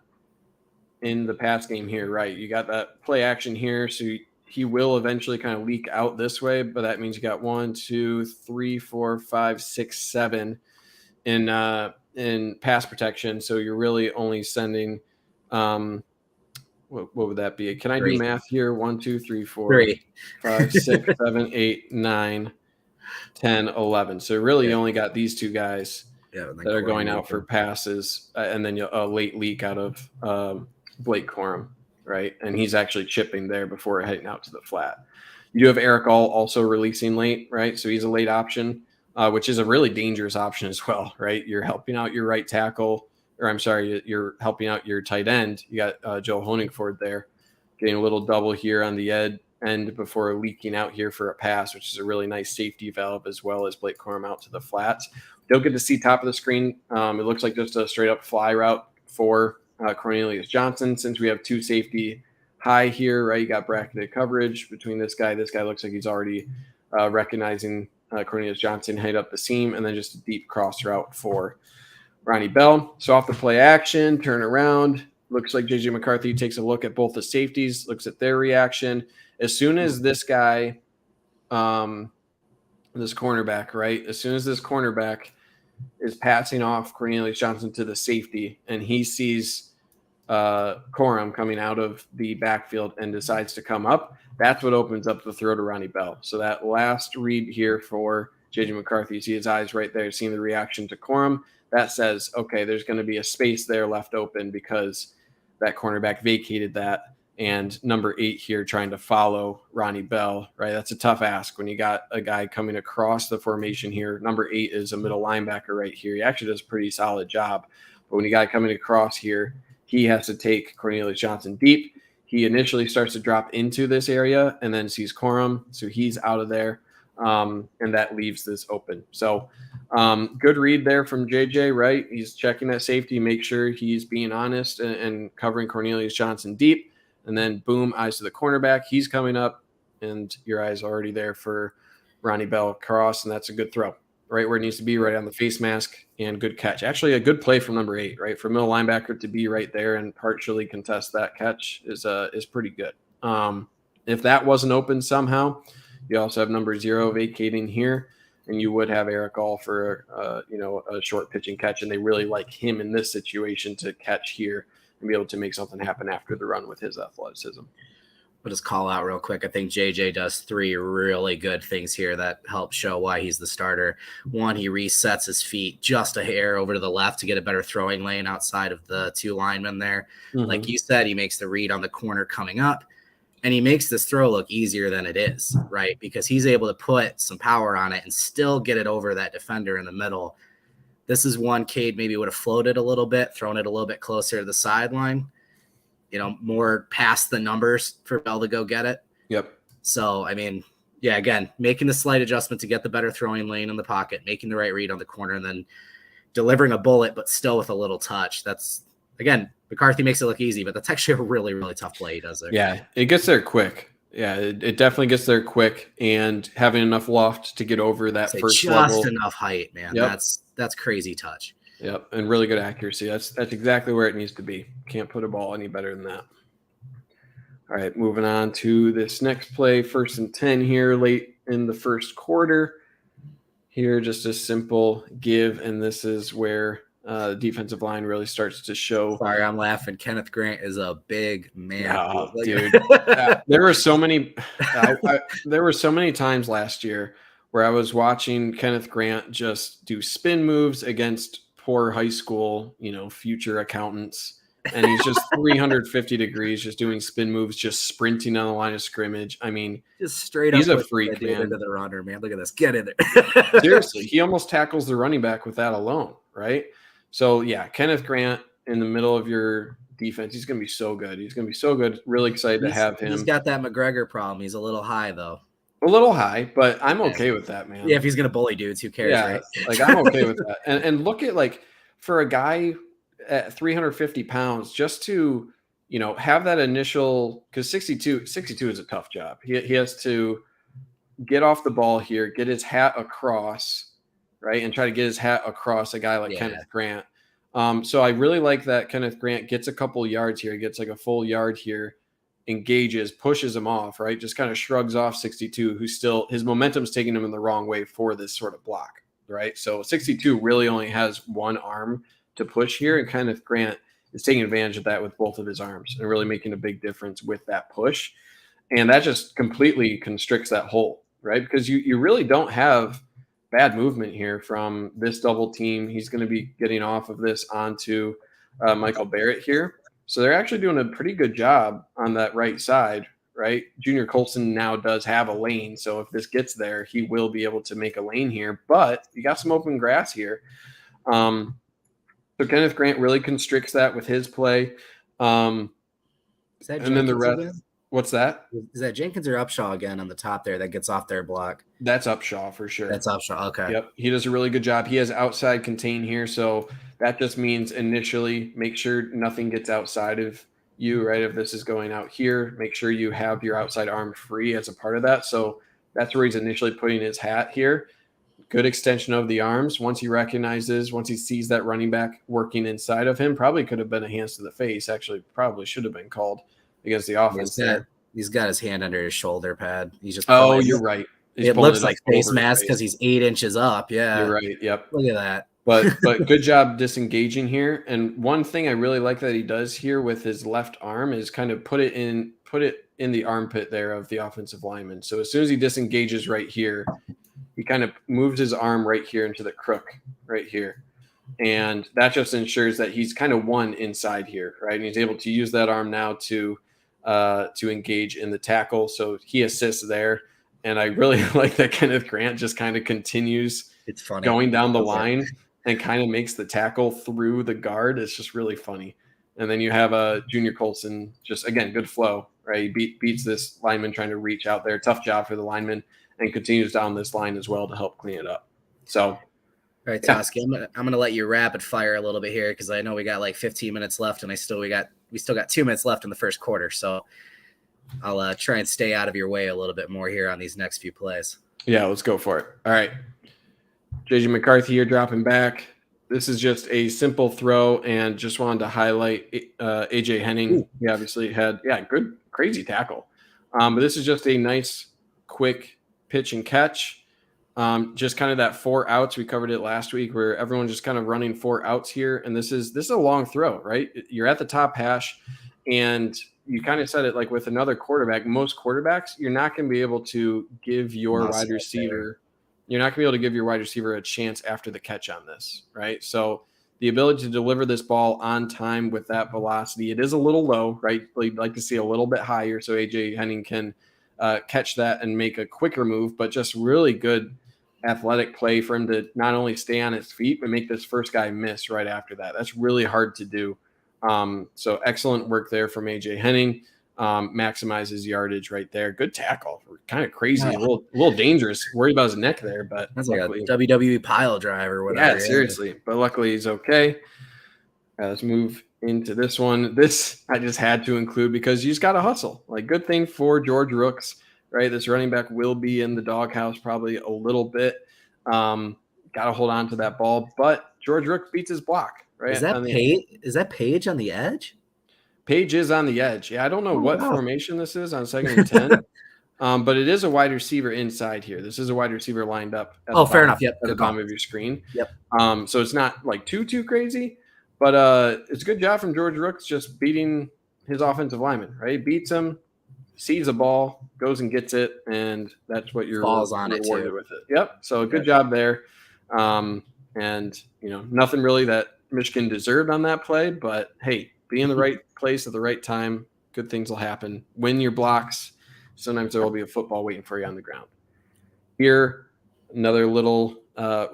pass game here, right? You got that play action here, so he will eventually kind of leak out this way, but that means you got 1, 2, 3, 4, 5, 6, 7 in pass protection. So you're really only sending what would that be? Can I do math here? 1, 2, 3, 4, 5, 6, 7, 8, 9, 10, 11. So really you only got these two guys that are going out for passes, and then a late leak out of Blake Corum, right? And he's actually chipping there before heading out to the flat. You do have Eric All also releasing late, right? So he's a late option, which is a really dangerous option as well, right? You're helping out your right tackle, or I'm sorry, you're helping out your tight end. You got Joe Honigford there getting a little double here on the end before leaking out here for a pass, which is a really nice safety valve, as well as Blake Corum out to the flats. Don't get to see top of the screen. It looks like just a straight up fly route for Cornelius Johnson, since we have two safety high here, right? You got bracketed coverage between this guy. This guy looks like he's already recognizing Cornelius Johnson head up the seam, and then just a deep cross route for Ronnie Bell. So off the play action, turn around. Looks like JJ McCarthy takes a look at both the safeties, looks at their reaction. As soon as this guy, this cornerback, right? As soon as this cornerback is passing off Cornelius Johnson to the safety, and he sees Corum coming out of the backfield and decides to come up, that's what opens up the throw to Ronnie Bell. So that last read here for JJ McCarthy, you see his eyes right there, seeing the reaction to Corum. That says, okay, there's going to be a space there left open because that cornerback vacated that. And number 8 here trying to follow Ronnie Bell, right? That's a tough ask when you got a guy coming across the formation here. Number 8 is a middle linebacker right here. He actually does a pretty solid job. But when you got coming across here, he has to take Cornelius Johnson deep. He initially starts to drop into this area and then sees Corum. So he's out of there. And that leaves this open. So good read there from JJ, right? He's checking that safety, make sure he's being honest and covering Cornelius Johnson deep. And then boom, eyes to the cornerback. He's coming up, and your eyes already there for Ronnie Bell cross, and that's a good throw, right where it needs to be, right on the face mask, and good catch. Actually, a good play from number 8, right? For middle linebacker to be right there and partially contest that catch is pretty good. If that wasn't open somehow, you also have number 0 vacating here, and you would have Eric All for a short pitching catch, and they really like him in this situation to catch here and be able to make something happen after the run with his athleticism. I'll just call out real quick. I think JJ does 3 really good things here that help show why he's the starter. One, he resets his feet just a hair over to the left to get a better throwing lane outside of the 2 linemen there. Mm-hmm. Like you said, he makes the read on the corner coming up, and he makes this throw look easier than it is, right? Because he's able to put some power on it and still get it over that defender in the middle. This is one Cade maybe would have floated a little bit, thrown it a little bit closer to the sideline, more past the numbers for Bell to go get it. Yep. So, again, making the slight adjustment to get the better throwing lane in the pocket, making the right read on the corner, and then delivering a bullet, but still with a little touch. That's, again, McCarthy makes it look easy, but that's actually a really, really tough play he does there. Yeah, it gets there quick. Yeah, it definitely gets there quick, and having enough loft to get over that first level. Just enough height, man. Yep. That's crazy touch. Yep, and really good accuracy. That's exactly where it needs to be. Can't put a ball any better than that. All right, moving on to this next play, 1st and 10 here late in the first quarter. Here, just a simple give, and this is where the defensive line really starts to show. Sorry, I'm laughing. Kenneth Grant is a big man. Oh, dude. There were so many times last year where I was watching Kenneth Grant just do spin moves against poor high school, future accountants, and he's just 350 degrees, just doing spin moves, just sprinting on the line of scrimmage. I mean, just straight he's up a freak, man. into the runner, man. Look at this. Get in there. Seriously, he almost tackles the running back with that alone, right? So, yeah, Kenneth Grant in the middle of your defense, he's going to be so good. He's going to be so good. Really excited to have him. He's got that McGregor problem. He's a little high, though. A little high, but I'm okay with that, man. Yeah, if he's going to bully dudes, who cares, right? Like, I'm okay with that. And look at, like, for a guy at 350 pounds, just to, have that initial – because 62 is a tough job. He has to get off the ball here, get his hat across, right, and try to get his hat across a guy like Kenneth Grant. So I really like that Kenneth Grant gets a couple yards here. He gets like a full yard here, engages, pushes him off, right? Just kind of shrugs off 62, who's still – his momentum's taking him in the wrong way for this sort of block, right? So 62 really only has one arm to push here, and Kenneth Grant is taking advantage of that with both of his arms and really making a big difference with that push. And that just completely constricts that hole, right? Because you really don't have bad movement here from this double team. He's going to be getting off of this onto Michael Barrett here. So they're actually doing a pretty good job on that right side, right? Junior Colson now does have a lane. So if this gets there, he will be able to make a lane here. But you got some open grass here. So Kenneth Grant really constricts that with his play. And then the rest. Again? What's that? Is that Jenkins or Upshaw again on the top there that gets off their block? That's Upshaw for sure. That's Upshaw. Okay. Yep. He does a really good job. He has outside contain here. So that just means initially make sure nothing gets outside of you, right? If this is going out here, make sure you have your outside arm free as a part of that. So that's where he's initially putting his hat here. Good extension of the arms. Once he sees that running back working inside of him, probably could have been a hands to the face. Actually, probably should have been called against the offense there. He's got his hand under his shoulder pad. He's just you're right. It looks like face mask because he's 8 inches up. Yeah, you're right. Yep. Look at that. But good job disengaging here. And one thing I really like that he does here with his left arm is kind of put it in the armpit there of the offensive lineman. So as soon as he disengages right here, he kind of moves his arm right here into the crook right here. And that just ensures that he's kind of one inside here, right? And he's able to use that arm now to engage in the tackle. So he assists there. And I really like that Kenneth Grant just kind of continues going down the line and kind of makes the tackle through the guard. It's just really funny. And then you have a Junior Colson, just, again, good flow, right? He beats this lineman trying to reach out there. Tough job for the lineman, and continues down this line as well to help clean it up. So, all right, Toski, I'm gonna let you rapid fire a little bit here because I know we got like 15 minutes left, and we still got 2 minutes left in the first quarter. So I'll try and stay out of your way a little bit more here on these next few plays. Yeah, let's go for it. All right, JJ McCarthy here dropping back. This is just a simple throw, and just wanted to highlight AJ Henning. Ooh. He obviously had good crazy tackle, but this is just a nice quick pitch and catch. Just kind of that 4 outs. We covered it last week where everyone's just kind of running 4 outs here. And this is a long throw, right? You're at the top hash, and you kind of said it like with another quarterback. Most quarterbacks, you're not going to be able to give your wide receiver. You're not going to be able to give your wide receiver a chance after the catch on this, right? So the ability to deliver this ball on time with that velocity, it is a little low, right? We'd like to see a little bit higher so AJ Henning can catch that and make a quicker move, but just really good athletic play for him to not only stay on his feet, but make this first guy miss right after that. That's really hard to do. So excellent work there from AJ Henning. Maximizes yardage right there. Good tackle. Kind of crazy, a little dangerous. Worried about his neck there, but that's like a WWE pile driver or whatever. Yeah, seriously. But luckily he's okay. Let's move into this one. This I just had to include because you just got to hustle. Like, good thing for George Rooks, right? This running back will be in the doghouse probably a little bit. Got to hold on to that ball, but George Rooks beats his block, right? Is that Page on the edge? Page is on the edge. Yeah, I don't know what formation this is on 2nd and 10, but it is a wide receiver inside here. This is a wide receiver lined up. Fair enough. Yep. At the bottom of your screen. Yep. So it's not like too crazy, but it's a good job from George Rooks just beating his offensive lineman, right? He beats him, sees a ball, goes and gets it, and that's what you're rewarded with it. Yep. So good job there. And, nothing really that Michigan deserved on that play, but hey, Be in the right place at the right time. Good things will happen. Win your blocks. Sometimes there will be a football waiting for you on the ground. Here, another little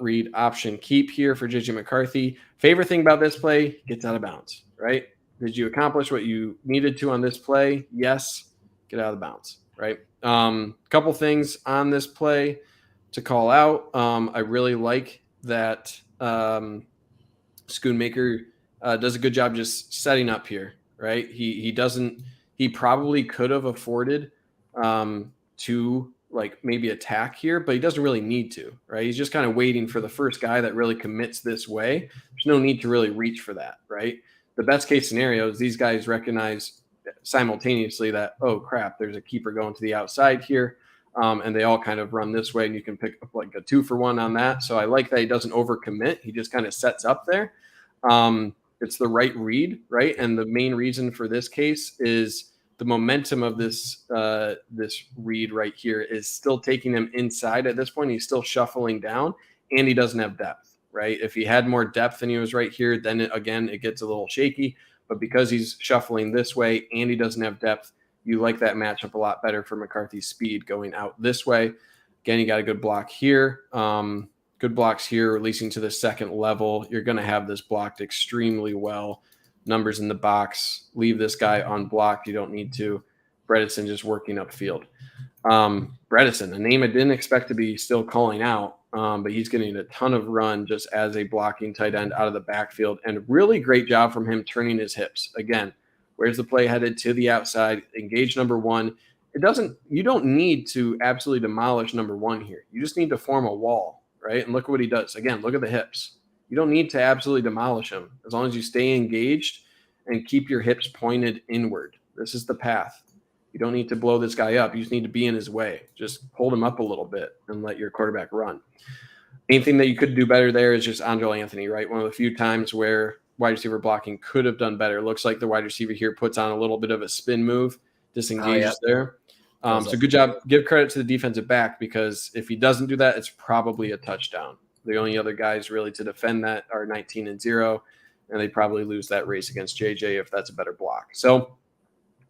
read option keep here for JJ McCarthy. Favorite thing about this play, gets out of bounds, right? Did you accomplish what you needed to on this play? Yes. Get out of the bounds, right? Couple things on this play to call out. I really like that Schoonmaker does a good job just setting up here, right? He probably could have afforded to like maybe attack here, but he doesn't really need to, right? He's just kind of waiting for the first guy that really commits this way. There's no need to really reach for that, right? The best case scenario is these guys recognize simultaneously that, oh crap, there's a keeper going to the outside here. And they all kind of run this way, and you can pick up like a 2-for-1 on that. So I like that he doesn't overcommit. He just kind of sets up there. It's the right read, right? And the main reason for this case is the momentum of this read right here is still taking him inside at this point. He's still shuffling down, and he doesn't have depth, right? If he had more depth and he was right here, then it gets a little shaky. But because he's shuffling this way and he doesn't have depth, you like that matchup a lot better for McCarthy's speed going out this way. Again, you got a good block here. Good blocks here, releasing to the second level. You're going to have this blocked extremely well. Numbers in the box. Leave this guy unblocked. You don't need to. Bredesen just working upfield. Bredesen, a name I didn't expect to be still calling out, but he's getting a ton of run just as a blocking tight end out of the backfield. And really great job from him turning his hips. Again, where's the play headed? To the outside. Engage number one. You don't need to absolutely demolish number one here. You just need to form a wall, right? And look at what he does. Again, look at the hips. You don't need to absolutely demolish him as long as you stay engaged and keep your hips pointed inward. This is the path. You don't need to blow this guy up. You just need to be in his way. Just hold him up a little bit and let your quarterback run. Main thing that you could do better there is just Andre Anthony, right? One of the few times where wide receiver blocking could have done better. Looks like the wide receiver here puts on a little bit of a spin move, disengages there. So good job. Give credit to the defensive back, because if he doesn't do that, it's probably a touchdown. The only other guys really to defend that are 19-0, and they probably lose that race against JJ if that's a better block. So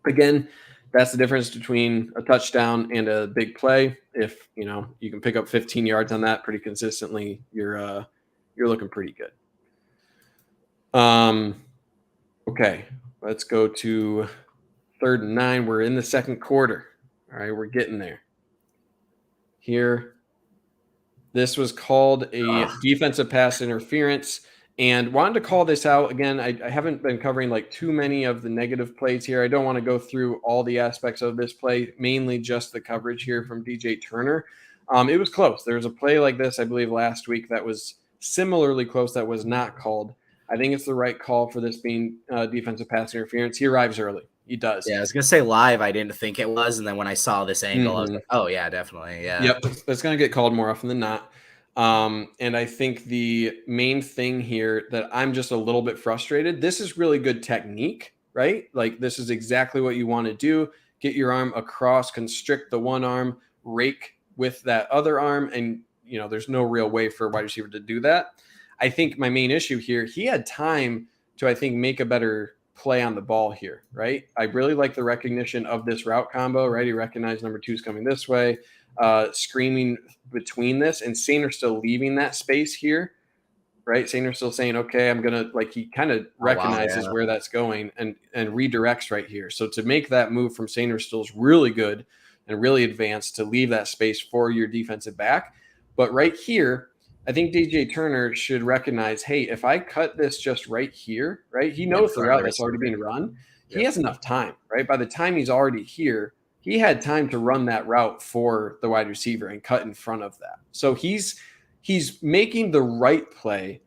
again, that's the difference between a touchdown and a big play. If you can pick up 15 yards on that pretty consistently, you're looking pretty good. Okay, let's go to 3rd and 9. We're in the second quarter. All right, we're getting there. Here, this was called a defensive pass interference, and wanted to call this out. Again, I haven't been covering like too many of the negative plays here. I don't want to go through all the aspects of this play, mainly just the coverage here from DJ Turner. It was close. There was a play like this, I believe, last week that was similarly close that was not called. I think it's the right call for this being defensive pass interference. He arrives early. He does. Yeah, I was going to say live, I didn't think it was. And then when I saw this angle, I was like, oh, yeah, definitely. Yeah. Yep. That's going to get called more often than not. And I think the main thing here that I'm just a little bit frustrated, this is really good technique, right? Like this is exactly what you want to do. Get your arm across, constrict the one arm, rake with that other arm. And, there's no real way for a wide receiver to do that. I think my main issue here, he had time to, I think, make a better play on the ball here, right? I really like the recognition of this route combo, right? He recognized number 2 is coming this way, screaming between this, and Sainer still leaving that space here, right? Sainer still saying, okay, I'm going to, he kind of recognizes where that's going and redirects right here. So to make that move from Sainer still is really good and really advanced to leave that space for your defensive back. But right here, I think DJ Turner should recognize, hey, if I cut this just right here, right? He knows the route that's already being run. He has enough time, right? By the time he's already here, he had time to run that route for the wide receiver and cut in front of that. So he's making the right play,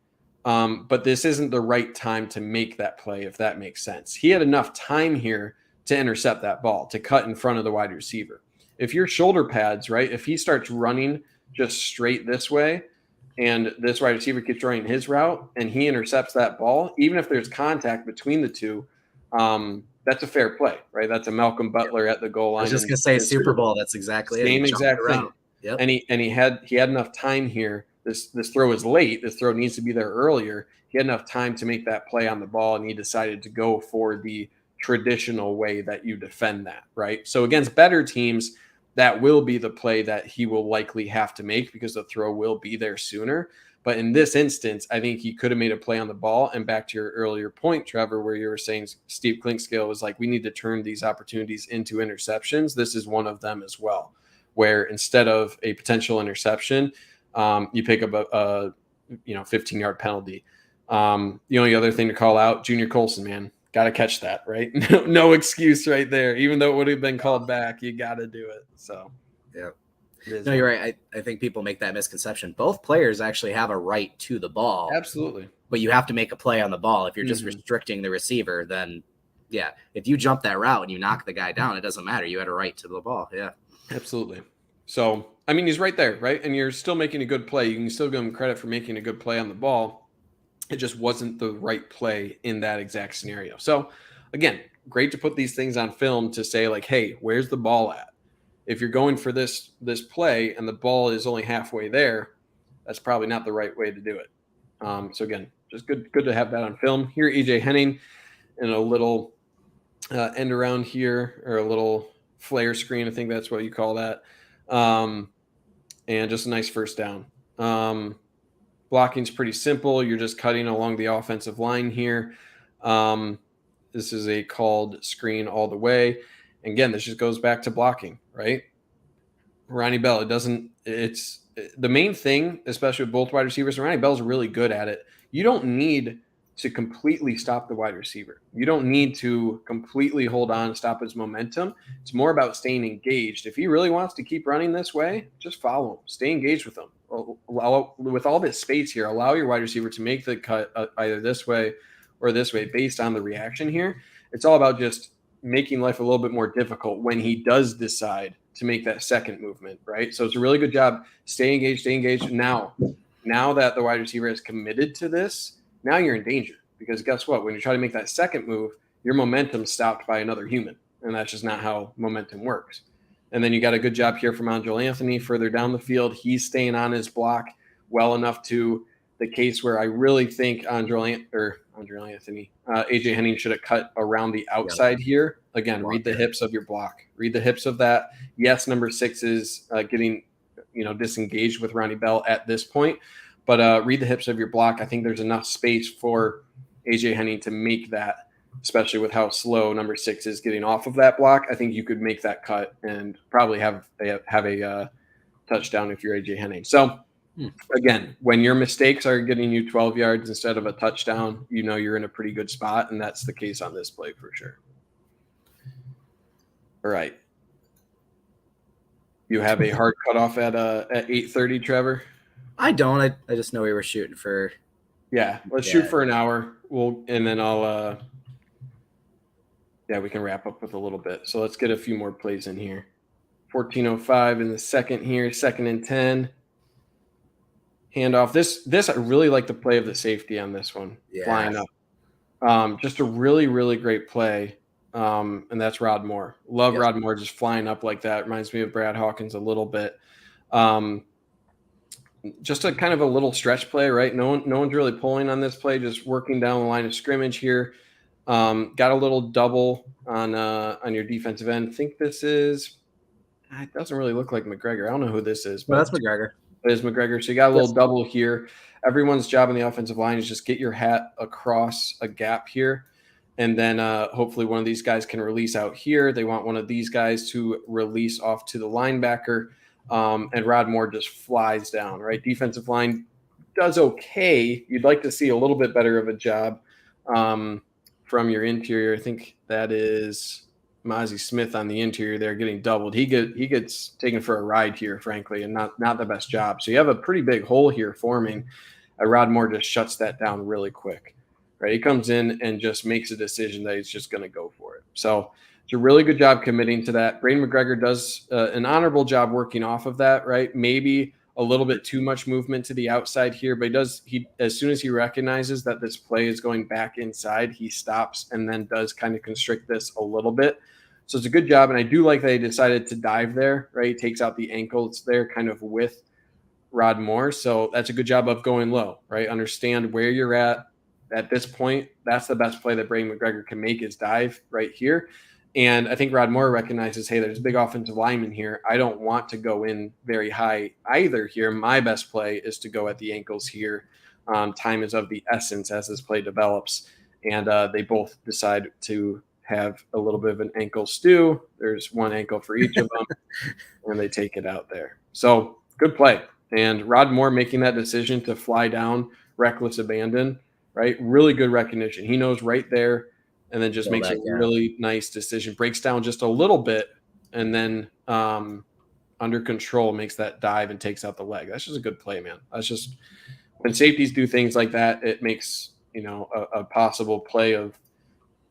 but this isn't the right time to make that play, if that makes sense. He had enough time here to intercept that ball, to cut in front of the wide receiver. If your shoulder pads, right, if he starts running just straight this way, and this wide receiver keeps running his route and he intercepts that ball, even if there's contact between the two, that's a fair play, right? That's a Malcolm Butler at the goal line. I was just going to say Super Bowl. That's exactly same exact thing. Yep. And he had enough time here this throw is late. This throw needs to be there earlier. He had enough time to make that play on the ball, and he decided to go for the traditional way that you defend that, right? So against better teams, that will be the play that he will likely have to make because the throw will be there sooner. But in this instance, I think he could have made a play on the ball. And back to your earlier point, Trevor, where you were saying Steve Clinkscale was like, we need to turn these opportunities into interceptions. This is one of them as well, where instead of a potential interception, you pick up a 15-yard penalty. The only other thing to call out, Junior Colson, man, got to catch that, right? No excuse right there. Even though it would have been called back, you got to do it. So, yeah. No, you're right. I think people make that misconception. Both players actually have a right to the ball. Absolutely. But you have to make a play on the ball. If you're just restricting the receiver, then, yeah, if you jump that route and you knock the guy down, it doesn't matter. You had a right to the ball. Yeah. Absolutely. So, I mean, he's right there, right? And you're still making a good play. You can still give him credit for making a good play on the ball. It just wasn't the right play in that exact scenario. So, again, great to put these things on film to say, like, hey, where's the ball at? If you're going for this play and the ball is only halfway there, that's probably not the right way to do it. So again, just good to have that on film. Here, EJ Henning in a little end around here, or a little flare screen. I think that's what you call that. And just a nice first down. Blocking's pretty simple. You're just cutting along the offensive line here. This is a called screen all the way. Again, this just goes back to blocking, right? Ronnie Bell, it's the main thing, especially with both wide receivers, and Ronnie Bell's really good at it. You don't need to completely stop the wide receiver. You don't need to completely hold on, stop his momentum. It's more about staying engaged. If he really wants to keep running this way, just follow him. Stay engaged with him. With all this space here, allow your wide receiver to make the cut either this way or this way based on the reaction here. It's all about just making life a little bit more difficult when he does decide to make that second movement, right? So it's a really good job. Stay engaged. Now that the wide receiver is committed to this, now you're in danger, because guess what? When you try to make that second move, your momentum's stopped by another human, and that's just not how momentum works. And then you got a good job here from Angelo Anthony further down the field. He's staying on his block well enough to the case where I really think AJ Henning should have cut around the outside here. Again, read the hips of your block. Read the hips of that. Yes, number 6 is getting disengaged with Ronnie Bell at this point, but read the hips of your block. I think there's enough space for AJ Henning to make that, especially with how slow number 6 is getting off of that block. I think you could make that cut and probably have a touchdown if you're AJ Henning. So, again, when your mistakes are getting you 12 yards instead of a touchdown, you're in a pretty good spot, and that's the case on this play for sure. All right. You have a hard cutoff at 8:30, Trevor? I don't. I just know we were shooting for. Yeah, let's shoot for an hour. And then I'll. We can wrap up with a little bit. So let's get a few more plays in here. 14:05 in the second here, 2nd and 10. Handoff. This I really like the play of the safety on this one, flying up. Just a really, really great play. And that's Rod Moore. Love Rod Moore just flying up like that. Reminds me of Brad Hawkins a little bit. Just a kind of a little stretch play, right? No one's really pulling on this play, just working down the line of scrimmage here. Got a little double on your defensive end. I think this is – it doesn't really look like McGregor. I don't know who this is. But that's McGregor. It is McGregor. So you got a little double here. Everyone's job on the offensive line is just get your hat across a gap here. And then hopefully one of these guys can release out here. They want one of these guys to release off to the linebacker. And Rod Moore just flies down, right? Defensive line does okay. You'd like to see a little bit better of a job from your interior. I think that is Mozzie Smith on the interior there getting doubled. He gets taken for a ride here, frankly, and not the best job. So you have a pretty big hole here forming. Rod Moore just shuts that down really quick. Right, he comes in and just makes a decision that he's just going to go for it. So it's a really good job committing to that. Braden McGregor does an honorable job working off of that, right? Maybe a little bit too much movement to the outside here, but he as soon as he recognizes that this play is going back inside, he stops and then does kind of constrict this a little bit. So it's a good job, and I do like that he decided to dive there, right? He takes out the ankles there kind of with Rod Moore. So that's a good job of going low, right? Understand where you're at this point. That's the best play that Brady McGregor can make, is dive right here. And I think Rod Moore recognizes, hey, there's a big offensive lineman here. I don't want to go in very high either here. My best play is to go at the ankles here. Time is of the essence as this play develops. And they both decide to have a little bit of an ankle stew. There's one ankle for each of them, and they take it out there. So good play. And Rod Moore making that decision to fly down, reckless abandon, right? Really good recognition. He knows right there, and then just makes a really nice decision. Breaks down just a little bit, and then under control makes that dive and takes out the leg. That's just a good play, man. That's just when safeties do things like that, it makes a possible play of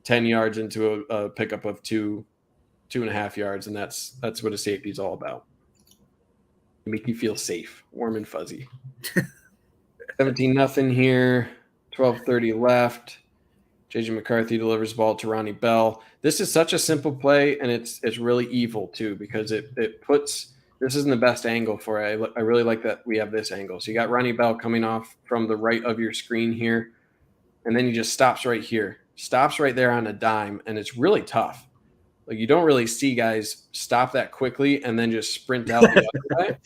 10 yards into a pickup of 2.5 yards, and that's what a safety is all about. Make you feel safe, warm and fuzzy. 17-0 here. 12:30 left. JJ McCarthy delivers the ball to Ronnie Bell. This is such a simple play, and it's really evil too, because it puts – this isn't the best angle for it. I really like that we have this angle. So you got Ronnie Bell coming off from the right of your screen here, and then he just stops right here. Stops right there on a dime, and it's really tough. Like, you don't really see guys stop that quickly and then just sprint out the other way.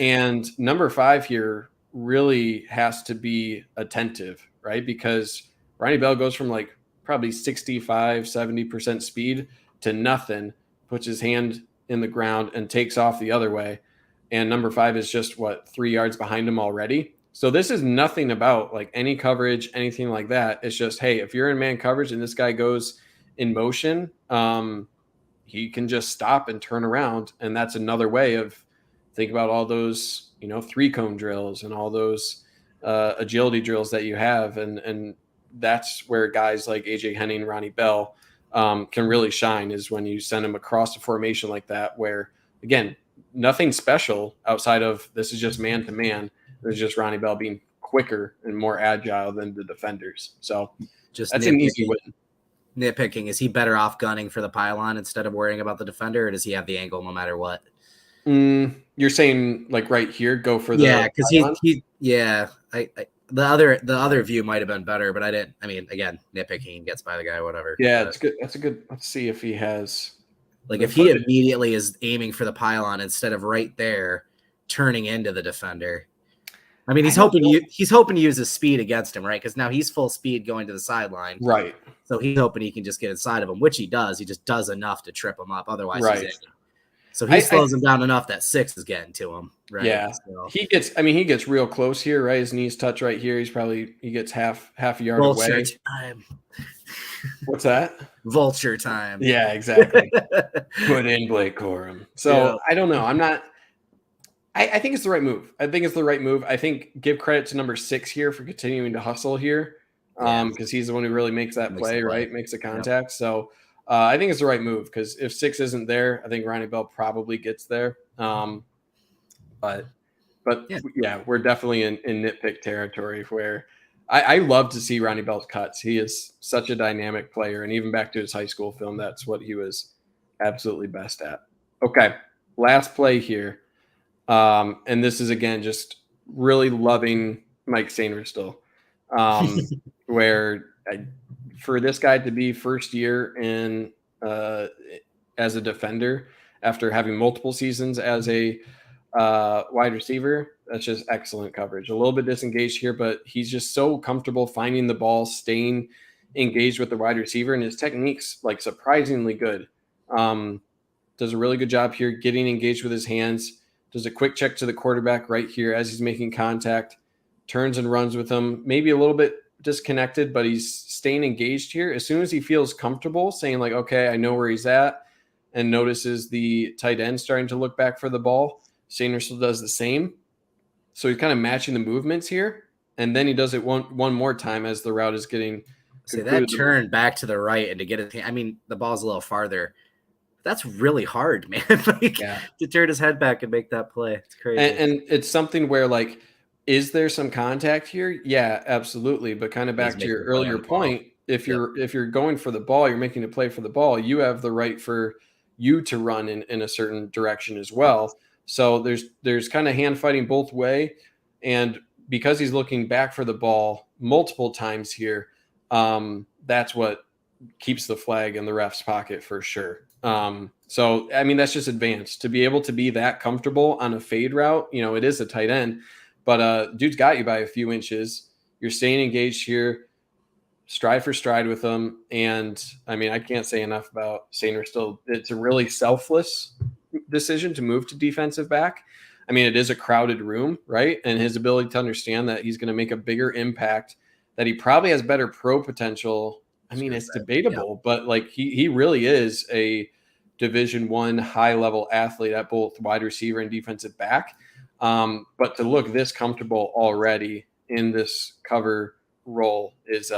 And number 5 here really has to be attentive, right? Because Ronnie Bell goes from like probably 65, 70% speed to nothing, puts his hand in the ground and takes off the other way. And number 5 is just 3 yards behind him already. So this is nothing about like any coverage, anything like that. It's just, hey, if you're in man coverage and this guy goes in motion, he can just stop and turn around. And that's another way of think about all those, 3-cone drills and all those agility drills that you have. And that's where guys like AJ Henning, Ronnie Bell can really shine, is when you send them across a formation like that, where, again, nothing special outside of this is just man to man. There's just Ronnie Bell being quicker and more agile than the defenders. So that's an easy win. Nitpicking, is he better off gunning for the pylon instead of worrying about the defender, or does he have the angle no matter what? You're saying like right here, go for the because the other view might have been better, but I didn't. I mean, again, nitpicking, gets by the guy, whatever. Yeah, it's good. That's a good. Let's see if he has. Like, if he immediately is aiming for the pylon instead of right there turning into the defender. I mean, he's hoping to use his speed against him, right? Because now he's full speed going to the sideline, right? So he's hoping he can just get inside of him, which he does. He just does enough to trip him up. Otherwise, he's in. So he slows him down enough that 6 is getting to him, right? Yeah, so he gets real close here, right? His knees touch right here. He gets half a yard Vulture away. Time. What's that? Vulture time. Yeah, exactly. Put in Blake Corum. So I don't know. I think it's the right move. I think give credit to number 6 here for continuing to hustle here, because he's the one who really makes that play, right? Makes the contact. Yep. So I think it's the right move, because if 6 isn't there, I think Ronnie Bell probably gets there. But we're definitely in nitpick territory, where I love to see Ronnie Bell's cuts. He is such a dynamic player, and even back to his high school film, that's what he was absolutely best at. Okay, last play here. And this is, again, just really loving Mike Sainristil, where for this guy to be first year in as a defender after having multiple seasons as a wide receiver, that's just excellent coverage. A little bit disengaged here, but he's just so comfortable finding the ball, staying engaged with the wide receiver, and his technique's like surprisingly good. Does a really good job here getting engaged with his hands. Does a quick check to the quarterback right here as he's making contact, turns and runs with him. Maybe a little bit disconnected, but he's staying engaged here. As soon as he feels comfortable saying like, okay, I know where he's at, and notices the tight end starting to look back for the ball, Sainristil does the same. So he's kind of matching the movements here. And then he does it one more time as the route is getting that turn back to the right and to get it. I mean, the ball's a little farther. That's really hard, man. To turn his head back and make that play. It's crazy. And it's something where, like, is there some contact here? Yeah, absolutely. But kind of back to your earlier point, if you're going for the ball, you're making a play for the ball, you have the right for you to run in a certain direction as well. So there's kind of hand fighting both way. And because he's looking back for the ball multiple times here, that's what keeps the flag in the ref's pocket for sure. So, I mean, that's just advanced to be able to be that comfortable on a fade route. You know, it is a tight end, but dude's got you by a few inches. You're staying engaged here, stride for stride with them. And I mean, I can't say enough about Sainer still. It's a really selfless decision to move to defensive back. I mean, it is a crowded room, right? And his ability to understand that he's going to make a bigger impact, that he probably has better pro potential. I mean, it's debatable, but like he really is a Division I high level athlete at both wide receiver and defensive back. But to look this comfortable already in this cover role is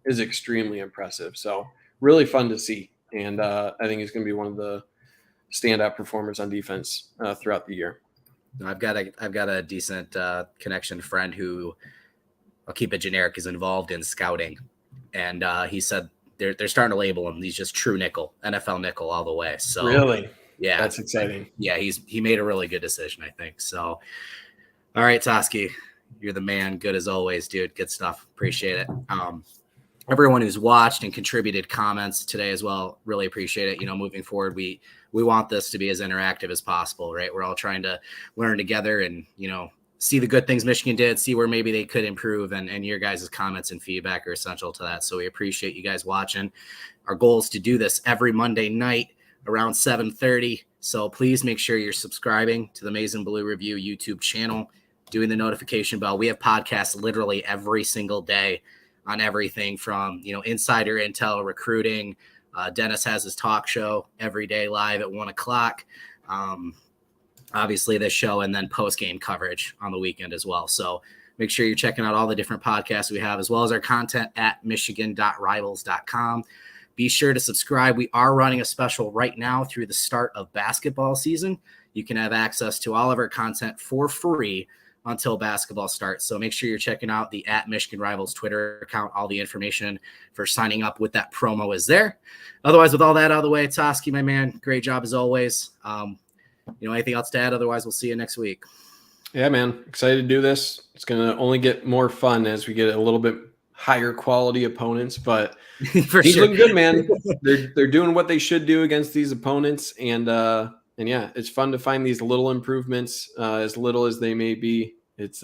extremely impressive. So really fun to see. And I think he's going to be one of the standout performers on defense throughout the year. I've got a decent connection friend who, I'll keep it generic, is involved in scouting. And he said they're starting to label him. He's just true nickel, NFL nickel all the way. So really, yeah, that's exciting. Yeah, he made a really good decision, I think. So, all right, Toski, you're the man. Good as always, dude. Good stuff. Appreciate it. Everyone who's watched and contributed comments today as well, really appreciate it. You know, moving forward, we want this to be as interactive as possible, right? We're all trying to learn together and, you know, see the good things Michigan did, see where maybe they could improve, and your guys' comments and feedback are essential to that. So we appreciate you guys watching. Our goal is to do this every Monday night around 7:30. So please make sure you're subscribing to the Maize and Blue Review YouTube channel, doing the notification bell. We have podcasts literally every single day on everything from, you know, insider intel, recruiting. Dennis has his talk show every day live at 1:00. Obviously this show, and then post-game coverage on the weekend as well. So make sure you're checking out all the different podcasts we have, as well as our content at michigan.rivals.com. Be sure to subscribe. We are running a special right now through the start of basketball season. You can have access to all of our content for free until basketball starts. So make sure you're checking out the @MichiganRivals Twitter account. All the information for signing up with that promo is there. Otherwise, with all that out of the way, Toski, my man, great job as always. You know, anything else to add? Otherwise, we'll see you next week. Yeah, man. Excited to do this. It's going to only get more fun as we get a little bit higher quality opponents, but he's looking good, man. They're doing what they should do against these opponents. And yeah, it's fun to find these little improvements, as little as they may be. It's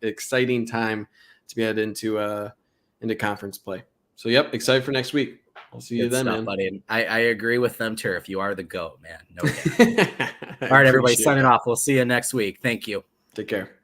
exciting time to be headed into conference play. So, yep, excited for next week. I'll see you then, man. Buddy. I agree with them, Turf. You are the GOAT, man. No doubt. All right, everybody, signing off. We'll see you next week. Thank you. Take care.